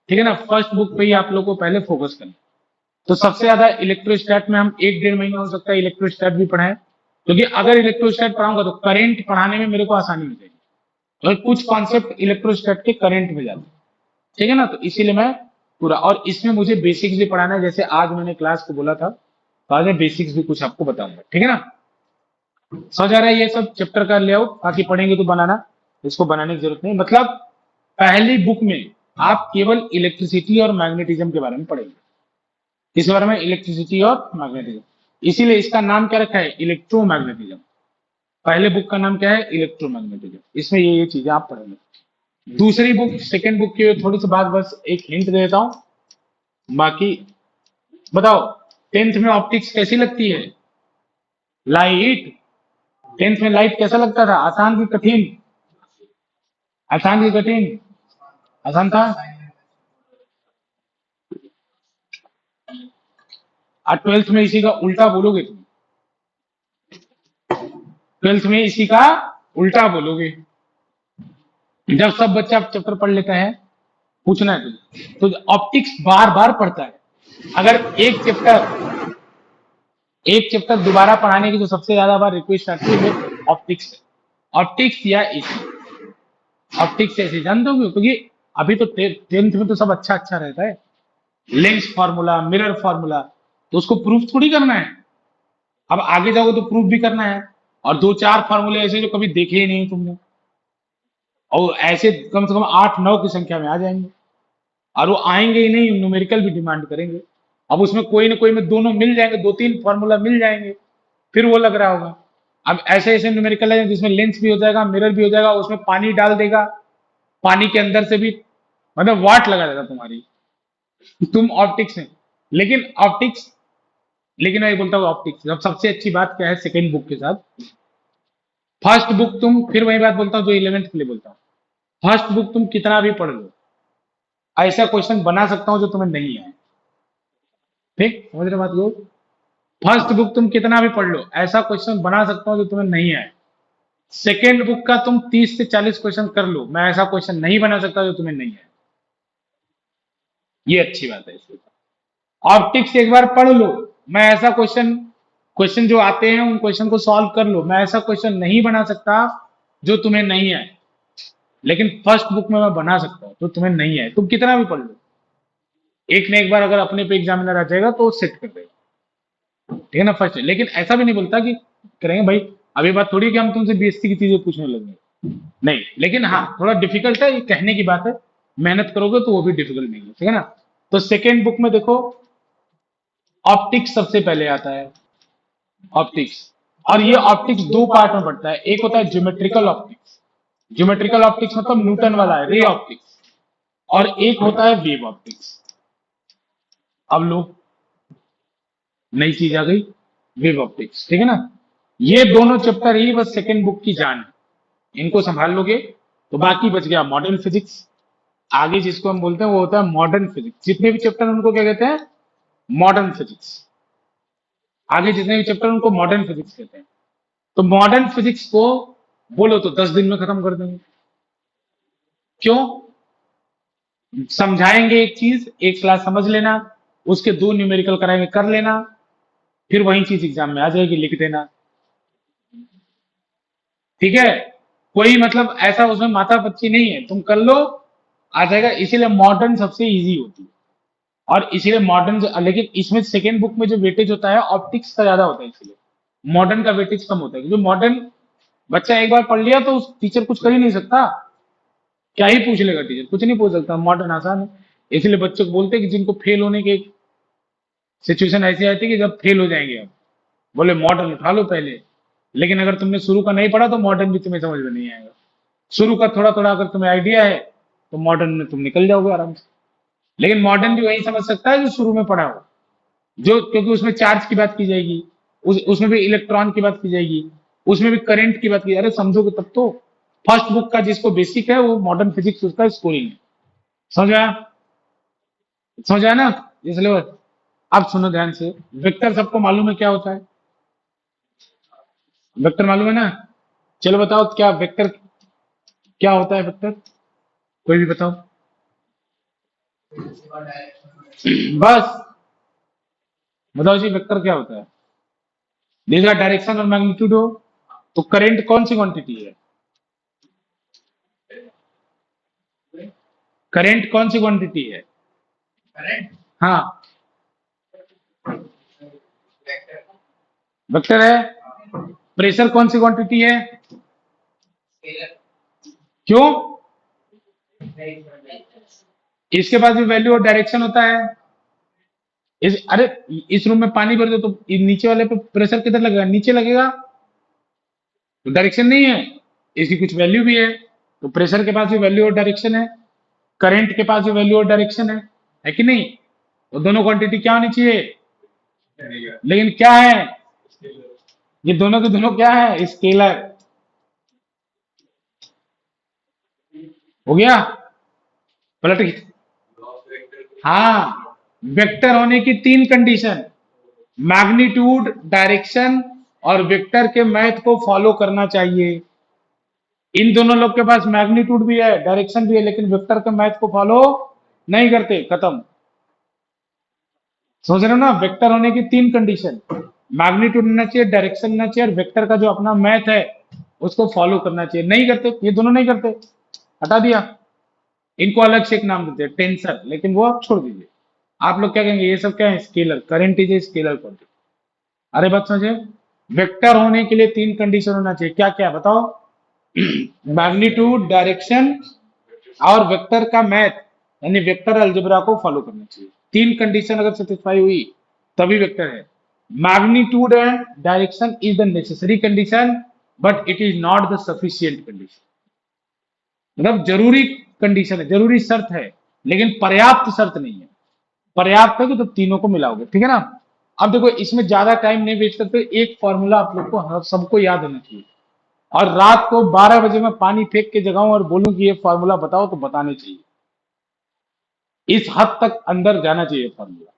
ठीक है ना? फर्स्ट बुक पे ही आप लोग को पहले फोकस करना। तो सबसे ज्यादा इलेक्ट्रोस्टैट में हम 1-1.5 महीने हो सकता है इलेक्ट्रोस्टैट भी पढ़ाएं, क्योंकि अगर इलेक्ट्रोस्टैट पढ़ाऊंगा तो करंट पढ़ाने में मेरे को आसानी हो जाएगी। और कुछ कॉन्सेप्ट इलेक्ट्रोस्टैट के करंट में जाते हैं। ठीक है ना। तो इसीलिए मैं पूरा, और इसमें मुझे बेसिक्स भी पढ़ाना है, जैसे आज मैंने क्लास को बोला था, तो आज मैं बेसिक्स भी कुछ आपको बताऊंगा, ठीक है ना। समझ आ रहा है ये सब चैप्टर का लेआउट, बाकी पढ़ेंगे तो बनाना, इसको बनाने की जरूरत नहीं, मतलब पहली बुक में आप केवल इलेक्ट्रिसिटी और मैग्नेटिज्म के बारे में पढ़ेंगे, इस बारे में इलेक्ट्रिसिटी और मैग्नेटिज्म, इसीलिए इसका नाम क्या रखा है, इलेक्ट्रोमैग्नेटिज्म। पहले बुक का नाम क्या है, इलेक्ट्रोमैग्नेटिज्म, इसमें ये चीजें आप पढ़ेंगे। दूसरी बुक, सेकंड बुक की थोड़ी सी बात, बस एक हिंट दे देता हूं, बाकी बताओ, टेंथ में ऑप्टिक्स कैसी लगती है, लाइट, टेंथ में लाइट कैसा लगता था, आसान की कठिन, आसान की कठिन, आसान था। और ट्वेल्थ में इसी का उल्टा बोलोगे तुम, ट्वेल्थ में इसी का उल्टा बोलोगे, जब सब बच्चा चैप्टर पढ़ लेता है, पूछना है तुझे, तो ऑप्टिक्स बार बार पढ़ता है, अगर एक चैप्टर दोबारा पढ़ाने की जो सबसे ज्यादा बार रिक्वेस्ट आती है वो ऑप्टिक्स है, ऑप्टिक्स या एसी, ऑप्टिक्स ऐसे जानते हो क्यों? क्योंकि अभी तो टेंथ में तो सब अच्छा अच्छा रहता है, लेंस फार्मूला, मिरर फार्मूला, तो उसको प्रूफ थोड़ी करना है, अब आगे जाओगे तो प्रूफ भी करना है, और दो चार फार्मूले ऐसे जो कभी देखे ही नहीं तुमने, और ऐसे कम से कम 8-9 की संख्या में आ जाएंगे, और वो आएंगे ही नहीं, न्यूमेरिकल भी डिमांड करेंगे, अब उसमें कोई ना कोई में दोनों मिल जाएंगे, दो तीन फार्मूला मिल जाएंगे, फिर वो लग रहा होगा। अब ऐसे ऐसे न्यूमेरिकल है जिसमें लेंस भी हो जाएगा, मिरर भी हो जाएगा, उसमें पानी डाल देगा, पानी के अंदर से भी, मतलब वाट लगा देगा तुम्हारी, तुम ऑप्टिक्स में, लेकिन ऑप्टिक्स, लेकिन मैं बोलता हूँ ऑप्टिक्स अब सबसे अच्छी बात क्या है सेकेंड बुक के साथ, फर्स्ट बुक तुम, फिर वही बात बोलता हूँ जो इलेवेंथ के लिए बोलता हूँ, फर्स्ट बुक तुम कितना भी पढ़ लो, ऐसा क्वेश्चन बना सकता हूँ जो तुम्हें नहीं है, ठीक समझ रहे बात को, फर्स्ट बुक तुम कितना भी पढ़ लो, ऐसा क्वेश्चन बना सकता हूँ जो तुम्हें नहीं है, सेकेंड बुक का तुम 30 से 40 क्वेश्चन कर लो, मैं ऐसा क्वेश्चन नहीं बना सकता जो तुम्हें नहीं है, ये अच्छी बात है इसमें। ऑप्टिक्स एक बार पढ़ लो, मैं ऐसा क्वेश्चन, क्वेश्चन जो आते हैं उन क्वेश्चन को सॉल्व कर लो, मैं ऐसा क्वेश्चन नहीं बना सकता जो तुम्हें नहीं है, लेकिन फर्स्ट बुक में मैं बना सकता हूँ जो तुम्हें नहीं है, तुम कितना भी पढ़ लो, एक ने एक बार अगर अपने पे एग्जामिनर आ जाएगा तो सेट कर देगा, ठीक है ना, फर्स्ट। लेकिन ऐसा भी नहीं बोलता कि करेंगे भाई, अभी बात थोड़ी कि हम तुमसे बेइज्जती की चीजें पूछने लगेंगे, नहीं, लेकिन हाँ थोड़ा डिफिकल्ट है, ये कहने की बात है, मेहनत करोगे तो वो भी डिफिकल्ट नहीं है, ठीक है ना। तो सेकेंड बुक में देखो, ऑप्टिक्स सबसे पहले आता है, ऑप्टिक्स, और ये ऑप्टिक्स दो पार्ट में पड़ता है, एक होता है ज्योमेट्रिकल ऑप्टिक्स, ज्योमेट्रिकल ऑप्टिक्स मतलब न्यूटन वाला है, रे ऑप्टिक्स, और एक होता है वेव ऑप्टिक्स। अब लो, नई चीज आ गई, वेव ऑप्टिक्स, ठीक है ना। ये दोनों चैप्टर ही बस सेकेंड बुक की जान है, इनको संभाल लोगे तो बाकी बच गया मॉडर्न फिजिक्स, आगे जिसको हम बोलते हैं वो होता है मॉडर्न फिजिक्स, जितने भी चैप्टर उनको क्या कहते हैं, मॉडर्न फिजिक्स, आगे जितने भी चैप्टर उनको मॉडर्न फिजिक्स कहते हैं। तो मॉडर्न फिजिक्स को बोलो तो 10 दिन में खत्म कर देंगे, क्यों, समझाएंगे एक चीज, एक क्लास समझ लेना, उसके दो न्यूमेरिकल कराएंगे कर लेना, फिर वही चीज एग्जाम में आ जाएगी, लिख देना, ठीक है, कोई मतलब ऐसा उसमें माथा पच्ची नहीं है, तुम कर लो आ जाएगा, इसीलिए मॉडर्न सबसे इजी होती है, और इसीलिए मॉडर्न, लेकिन इसमें सेकेंड बुक में जो वेटेज होता है ऑप्टिक्स का ज्यादा होता है, इसलिए मॉडर्न का वेटेज कम होता है, क्योंकि मॉडर्न बच्चा एक बार पढ़ लिया तो उस टीचर कुछ कर ही नहीं सकता, क्या ही पूछ लेगा टीचर, कुछ नहीं पूछ सकता, मॉडर्न आसान है, इसलिए बच्चों को बोलते हैं कि जिनको फेल होने की सिचुएशन ऐसी आती है कि जब फेल हो जाएंगे आप, बोले मॉडर्न उठा लो पहले, लेकिन अगर तुमने शुरू का नहीं पढ़ा तो मॉडर्न भी तुम्हें समझ में नहीं आएगा, शुरू का थोड़ा थोड़ा अगर तुम्हें आइडिया है तो मॉडर्न में तुम निकल जाओगे आराम से, लेकिन मॉडर्न भी वही समझ सकता है जो शुरू में पढ़ा हो, जो, क्योंकि उसमें चार्ज की बात की जाएगी, उसमें भी इलेक्ट्रॉन की बात की जाएगी, उसमें भी करंट की बात की, अरे समझोगे तब तो, फर्स्ट बुक का जिसको बेसिक है वो मॉडर्न फिजिक्स उसका स्कोरिंग है, समझ आया, समझ आया ना, इसलिए अब सुनो ध्यान से, वेक्टर सबको मालूम है क्या होता है, वेक्टर मालूम है ना, चलो बताओ क्या वेक्टर, क्या होता है वेक्टर, कोई भी बताओ, बस बताओ जी वेक्टर क्या होता है, जिसका डायरेक्शन और मैग्नीट्यूड हो, तो करंट कौन सी क्वांटिटी है, करंट कौन सी क्वांटिटी है? हाँ, वेक्टर है। प्रेशर कौन सी क्वांटिटी है? क्यों? इसके पास भी वैल्यू और डायरेक्शन होता है। अरे, इस रूम में पानी भर दो तो नीचे वाले पे प्रेशर किधर लगेगा? नीचे लगेगा। तो डायरेक्शन नहीं है, इसकी कुछ वैल्यू भी है। तो प्रेशर के पास भी वैल्यू और डायरेक्शन है, करंट के पास भी वैल्यू और डायरेक्शन है कि नहीं? तो दोनों क्वांटिटी क्या होनी चाहिए? लेकिन क्या है, ये दोनों के दोनों क्या है? स्केलर। हो गया? पलट गई। हाँ, वेक्टर होने की तीन कंडीशन, मैग्नीट्यूड, डायरेक्शन और वेक्टर के मैथ को फॉलो करना चाहिए। इन दोनों लोग के पास मैग्नीट्यूड भी है, डायरेक्शन भी है, लेकिन वेक्टर के मैथ को फॉलो नहीं करते। खत्म। समझ रहे हो ना? वेक्टर होने की तीन कंडीशन, मैग्नीट्यूड होना चाहिए, डायरेक्शन होना चाहिए, और वेक्टर का जो अपना मैथ है उसको फॉलो करना चाहिए। नहीं करते, ये दोनों नहीं करते, हटा दिया। इनको अलग से एक नाम देते हैं, टेंसर, लेकिन वो आप छोड़ दीजिए। आप लोग क्या कहेंगे? ये सब क्या है? Scalar. Current is a scalar quantity. अरे बात समझे? वेक्टर होने के लिए तीन कंडीशन होना चाहिए। क्या क्या बताओ? मैग्नीट्यूड, डायरेक्शन और वेक्टर का मैथ, यानी वेक्टर अलजेब्रा को फॉलो करना चाहिए। तीन कंडीशन अगर सेटिस्फाई हुई तभी वेक्टर है। Magnitude and direction is the necessary condition, but it is not the sufficient condition. मतलब जरूरी कंडीशन है, जरूरी शर्त है, लेकिन पर्याप्त शर्त नहीं है। पर्याप्त है कि तो तीनों को मिलाओगे, ठीक है ना? अब देखो, इसमें ज्यादा टाइम नहीं वेस्ट करते, एक फॉर्मूला आप लोग को सबको याद होना चाहिए। और रात को 12 बजे मैं पानी फेंक के जगाऊं और बोलूं कि ये फॉर्मूला बताओ, तो बताने चाहिए। इस हद तक अंदर जाना चाहिए फॉर्मूला।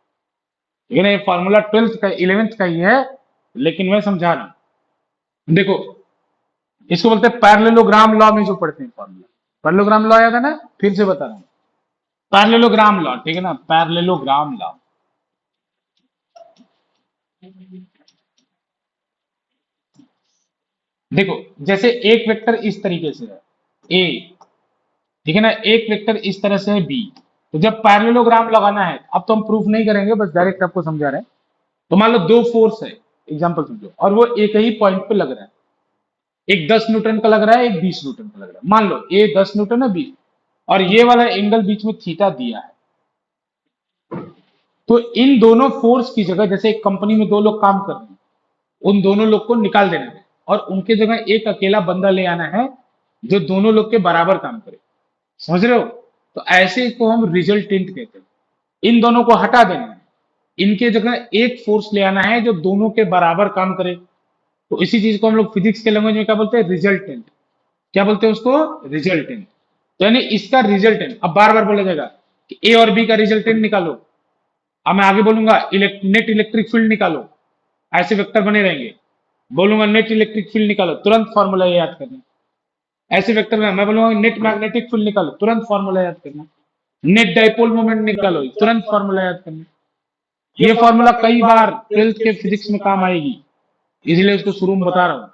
लेकिन ये फॉर्मूला 12th का, 11th का ही है, लेकिन मैं समझा रहा हूं। देखो, इसको बोलते हैं पैरेललोग्राम लॉ में जो पढ़ते हैं फॉर्मूला। पैरेललोग्राम लॉ याद है ना? फिर से बता रहा हूं, पैरेललोग्राम लॉ, ठीक है ना? Parallelogram law. देखो, जैसे एक वेक्टर इस तरीके से है ए, ठीक है ना? एक वेक्टर इस तरह से है बी। तो जब पैरेललोग्राम लगाना है, अब तो हम प्रूफ नहीं करेंगे, बस डायरेक्ट आपको समझा रहे हैं। तो मान लो दो फोर्स है, एग्जांपल समझो, और वो एक ही पॉइंट पे लग रहा है। एक 10 न्यूटन का लग रहा है, एक 20 न्यूटन का लग रहा है। मान लो ए 10 न्यूटन है, 20, और ये वाला एंगल बीच में थीटा दिया है। तो इन दोनों फोर्स की जगह, जैसे एक कंपनी में दो लोग काम कर रहे हैं, उन दोनों लोग को निकाल देना है और उनके जगह एक अकेला बंदा ले आना है जो दोनों लोग के बराबर काम करे। समझ रहे हो? तो ऐसे को हम रिजल्टेंट कहते हैं। इन दोनों को हटा देना है, इनके जगह एक फोर्स ले आना है जो दोनों के बराबर काम करे। तो इसी चीज को हम लोग फिजिक्स के लैंग्वेज में क्या बोलते हैं? रिजल्टेंट। क्या बोलते हैं उसको? रिजल्टेंट। तो यानी इसका रिजल्टेंट, अब बार बार बोला जाएगा कि ए और बी का रिजल्टेंट निकालो। अब मैं आगे बोलूंगा नेट इलेक्ट्रिक फील्ड निकालो, ऐसे वेक्टर बने रहेंगे। बोलूंगा नेट इलेक्ट्रिक फील्ड निकालो, तुरंत फॉर्मूला याद करना। ऐसे वेक्टर में मैं बोलूंगा नेट मैग्नेटिक फील्ड निकालो, तुरंत फॉर्मूला याद करना। नेट डाइपोल मोमेंट निकालो, तुरंत फॉर्मूला याद करना। ये फॉर्मूला कई बार 12th के फिजिक्स में काम आएगी, इसलिए उसको शुरू में बता रहा हूँ,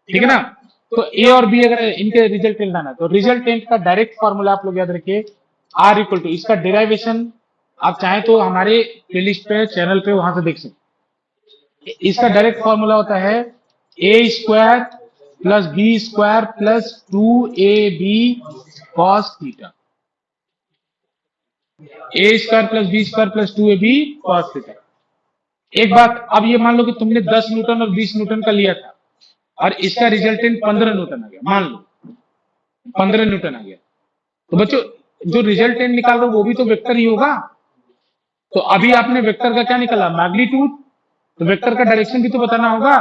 ठीक है ना? तो ए और बी अगर इनके रिजल्टेंट लाना, तो रिजल्टेंट का डायरेक्ट फॉर्मूला आप लोग याद रखिए, आर इक्वल टू, इसका डेरिवेशन आप चाहे तो हमारे प्लेलिस्ट पे, चैनल पे, वहां से देख सकते हैं। इसका डायरेक्ट फॉर्मूला होता है A square plus B square plus 2ab cos theta. A square plus B square plus 2ab cos theta. एक बात, अब ये मान लो कि तुमने 10 न्यूटन और 20 न्यूटन का लिया था और इसका रिजल्टेंट 15 न्यूटन आ गया, मान लो 15 न्यूटन आ गया। तो बच्चों, जो रिजल्टेंट निकाल रहे हो वो भी तो वेक्टर ही होगा। तो अभी आपने वेक्टर का क्या निकाला? मैग्नीट्यूड। तो वेक्टर का डायरेक्शन भी तो बताना होगा।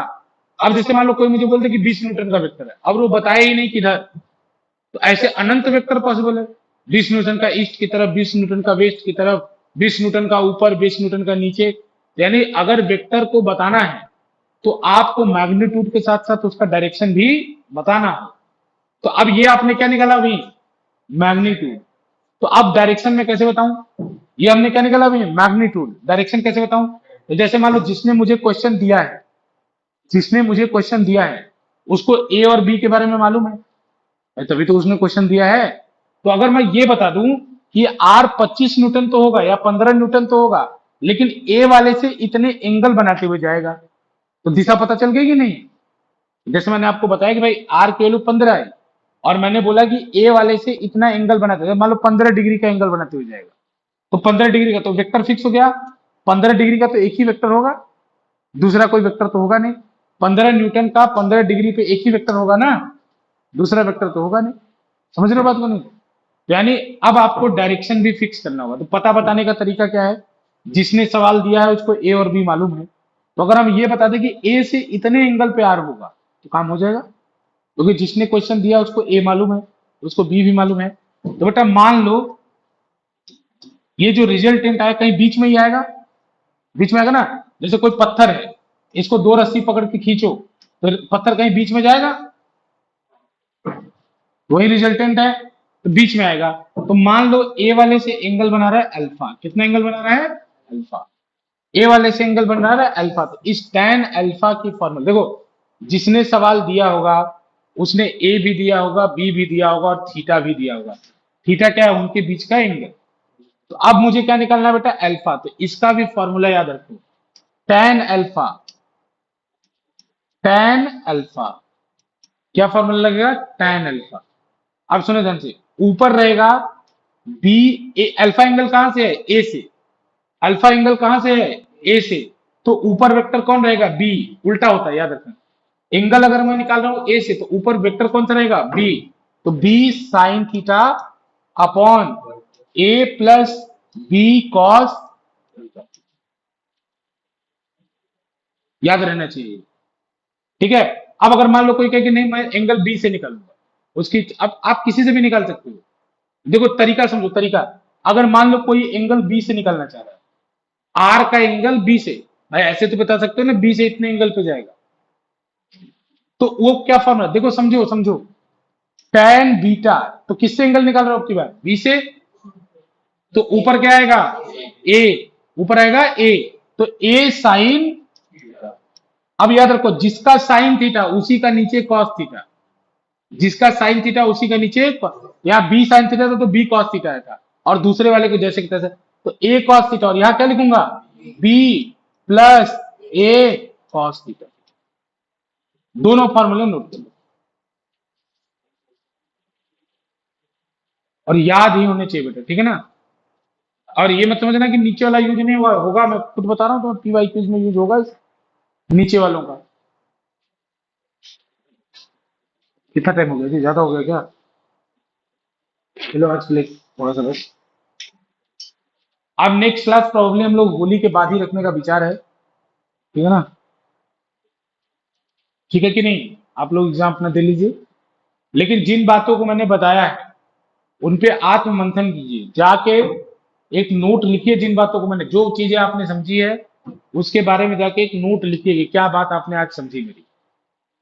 अब जैसे मान लो कोई मुझे बोलते कि 20 न्यूटन का वेक्टर है, अब वो बताया ही नहीं किधर। तो ऐसे अनंत वेक्टर पॉसिबल है। 20 न्यूटन का ईस्ट की तरफ, 20 न्यूटन का वेस्ट की तरफ, 20 न्यूटन का ऊपर, 20 न्यूटन का नीचे। यानी अगर वेक्टर को बताना है तो आपको मैग्नीट्यूड के साथ साथ उसका डायरेक्शन भी बताना है। तो अब ये आपने क्या निकाला अभी? मैग्नीट्यूड। तो अब डायरेक्शन में कैसे बताऊं? ये हमने क्या निकाला अभी? मैग्नीट्यूड। डायरेक्शन कैसे बताऊं? तो जैसे मान लो जिसने मुझे क्वेश्चन दिया है, जिसने मुझे क्वेश्चन दिया है उसको ए और बी के बारे में मालूम है, तभी तो उसने क्वेश्चन दिया है। तो अगर मैं ये बता दूं कि आर 25 न्यूटन तो होगा या 15 न्यूटन तो होगा, लेकिन ए वाले से इतने एंगल बनाते हुए जाएगा, तो दिशा पता चल गई कि नहीं। जैसे मैंने आपको बताया कि भाई आर की वैल्यू 15 है और मैंने बोला कि ए वाले से इतना एंगल बनाते हुए, मान लो 15 डिग्री का एंगल बनाते हुए जाएगा, तो 15 डिग्री का तो वेक्टर फिक्स हो गया। 15 डिग्री का तो एक ही वेक्टर होगा, दूसरा कोई वेक्टर तो होगा नहीं। 15 न्यूटन का 15 डिग्री पे एक ही वेक्टर होगा ना, दूसरा वेक्टर तो होगा नहीं। समझ रहे हो बात को नहीं। यानी अब आपको डायरेक्शन भी फिक्स करना होगा। तो पता बताने का तरीका क्या है, जिसने सवाल दिया है उसको ए और बी मालूम है, तो अगर हम ये बता दें कि ए से इतने एंगल पे आर होगा तो काम हो जाएगा, क्योंकि जिसने क्वेश्चन दिया उसको ए मालूम है, उसको बी भी मालूम है। तो बेटा मान लो ये जो रिजल्टेंट आया कहीं बीच में ही आएगा, बीच में आएगा ना। जैसे कोई पत्थर है, इसको दो रस्सी पकड़ के खींचो तो पत्थर कहीं बीच में जाएगा, वही रिजल्टेंट है तो बीच में आएगा। तो मान लो ए वाले से एंगल बना रहा है अल्फा, कितना एंगल बना रहा है अल्फा, ए वाले से एंगल बन रहा है अल्फा। तो इस tan अल्फा की फॉर्मूला देखो, जिसने सवाल दिया होगा उसने ए भी दिया होगा, बी भी दिया होगा और थीटा भी दिया होगा। थीटा क्या है, उनके बीच का एंगल। तो अब मुझे क्या निकालना है बेटा अल्फा, तो इसका भी फॉर्मूला याद रखो, tan अल्फा, tan अल्फा क्या फॉर्मूला लगेगा tan अल्फा। अब सुनो ध्यान से, ऊपर रहेगा बी ए, अल्फा एंगल कहां से है ए से, अल्फा एंगल कहां से है ए से, तो ऊपर वेक्टर कौन रहेगा बी, उल्टा होता है याद रखना। एंगल अगर मैं निकाल रहा हूं ए से तो ऊपर वेक्टर कौन सा रहेगा बी, तो बी साइन थीटा अपॉन ए प्लस बी कॉस, याद रहना चाहिए। ठीक है। अब अगर मान लो कोई कहे कि नहीं मैं एंगल बी से निकालूंगा, उसकी अब आप किसी से भी निकाल सकते हो। देखो तरीका समझो, तरीका अगर मान लो कोई एंगल बी से निकालना चाह रहा है, आर का एंगल बी से, भाई ऐसे तो बता सकते हो ना बी से इतने एंगल पे जाएगा, तो वो क्या फॉर्मूला देखो, समझो समझो, tan बीटा, तो किससे एंगल निकाल रहे हो आपकी बात बी से, तो ऊपर क्या आएगा ए, ऊपर आएगा ए, तो ए साइन, अब याद रखो जिसका साइन थीटा उसी का नीचे कॉस थीटा, जिसका साइन थीटा उसी का नीचे, यहाँ बी साइन थीटा था तो बी कॉस थीटा आया था, और दूसरे वाले को जैसे कि तैसे, तो ए कॉस थीटा, और यहां क्या लिखूंगा बी प्लस ए कॉस थीटा। दोनों फॉर्मूले नोट कर लो और याद ही होने चाहिए बेटा, ठीक है ना। और ये मत समझना कि नीचे वाला यूज नहीं हुआ होगा, मैं खुद बता रहा हूँ तो पीवाई क्यूज में यूज होगा नीचे वालों का। कितना टाइम हो गया जी, ज्यादा हो गया क्या, चलो आज के लिए थोड़ा सा बस। अब नेक्स्ट क्लास प्रॉब्लम हम लोग होली के बाद ही रखने का विचार है, ठीक है ना। ठीक है कि नहीं, आप लोग एग्जाम अपना दे लीजिए, लेकिन जिन बातों को मैंने बताया है उन पे आत्म मंथन कीजिए, जाके एक नोट लिखिए, जिन बातों को मैंने, जो चीजें आपने समझी है उसके बारे में जाके एक नोट लिखिए कि क्या बात आपने आज समझी मेरी,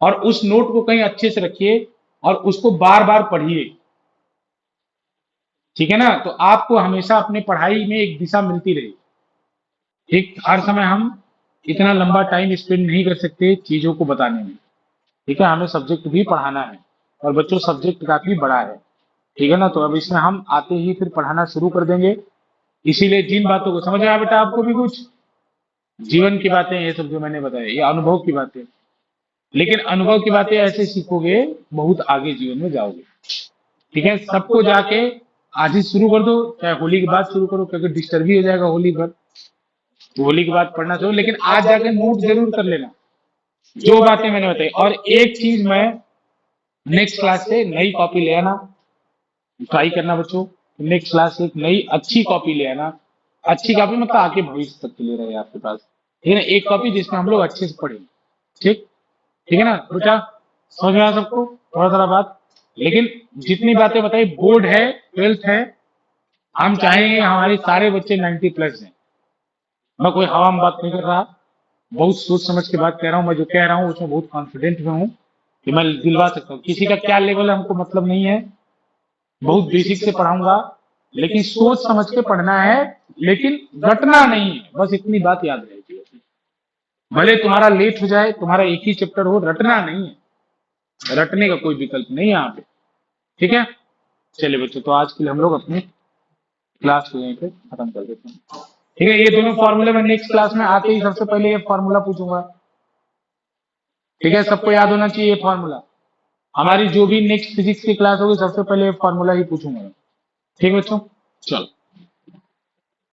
और उस नोट को कहीं अच्छे से रखिए और उसको बार बार पढ़िए, ठीक है ना। तो आपको हमेशा अपने पढ़ाई में एक दिशा मिलती रही। ठीक, हर समय हम इतना लंबा टाइम स्पेंड नहीं कर सकते चीजों को बताने में, ठीक है, हमें सब्जेक्ट भी पढ़ाना है और बच्चों सब्जेक्ट काफी बड़ा है, ठीक है ना। तो अब इसमें हम आते ही फिर पढ़ाना शुरू कर देंगे, इसीलिए जिन बातों को समझ आया बेटा आपको भी कुछ जीवन की बातें, ये सब जो मैंने बताया ये अनुभव की बातें, लेकिन अनुभव की बातें ऐसे सीखोगे बहुत आगे जीवन में जाओगे, ठीक है। सबको जाके आज ही शुरू कर दो, चाहे होली के बाद शुरू करो, क्योंकि डिस्टर्ब ही हो जाएगा होली भर, तो होली के बाद पढ़ना शुरू, लेकिन आज जाके नोट जरूर कर लेना जो बातें मैंने बताई। और एक चीज मैं नेक्स्ट क्लास से नई कॉपी ले आना, ट्राई करना बच्चों, नेक्स्ट क्लास से एक नई अच्छी कॉपी ले आना। अच्छी कॉपी मतलब आके भविष्य तक के लिए रहे आपके पास, ठीक है ना, एक कॉपी जिसमें हम लोग अच्छे से पढ़ें, ठीक, ठीक है ना बेटा। समझ में आया सबको थोड़ा थोड़ा बात, लेकिन जितनी बातें बताई बोर्ड है, 12th है, हम चाहेंगे हमारे सारे बच्चे 90 प्लस हैं। मैं कोई हवा में बात नहीं कर रहा, बहुत सोच समझ के बात कह रहा हूँ, मैं जो कह रहा हूँ उसमें बहुत कॉन्फिडेंट में हूँ कि मैं दिलवा सकता हूँ। किसी का क्या लेवल है हमको मतलब नहीं है, बहुत बेसिक से पढ़ाऊंगा, लेकिन सोच समझ के पढ़ना है, लेकिन रटना नहीं है, बस इतनी बात याद रहेगी। भले तुम्हारा लेट हो जाए, तुम्हारा एक ही चैप्टर हो, रटना नहीं है, रटने का कोई विकल्प नहीं है यहाँ पे, ठीक है। चलिए बच्चों, तो आज के लिए हम लोग अपने क्लास को यहीं पे खत्म कर देते हैं। ठीक है, ये दोनों फॉर्मूले में नेक्स्ट क्लास में आते ही सबसे पहले ये फॉर्मूला पूछूंगा। ठीक है, सबको याद होना चाहिए ये फॉर्मूला। हमारी जो भी नेक्स्ट फिजिक्स की क्लास होगी सबसे पहले ये फॉर्मूला ही पूछूंगा। ठीक है बच्चों, चलो।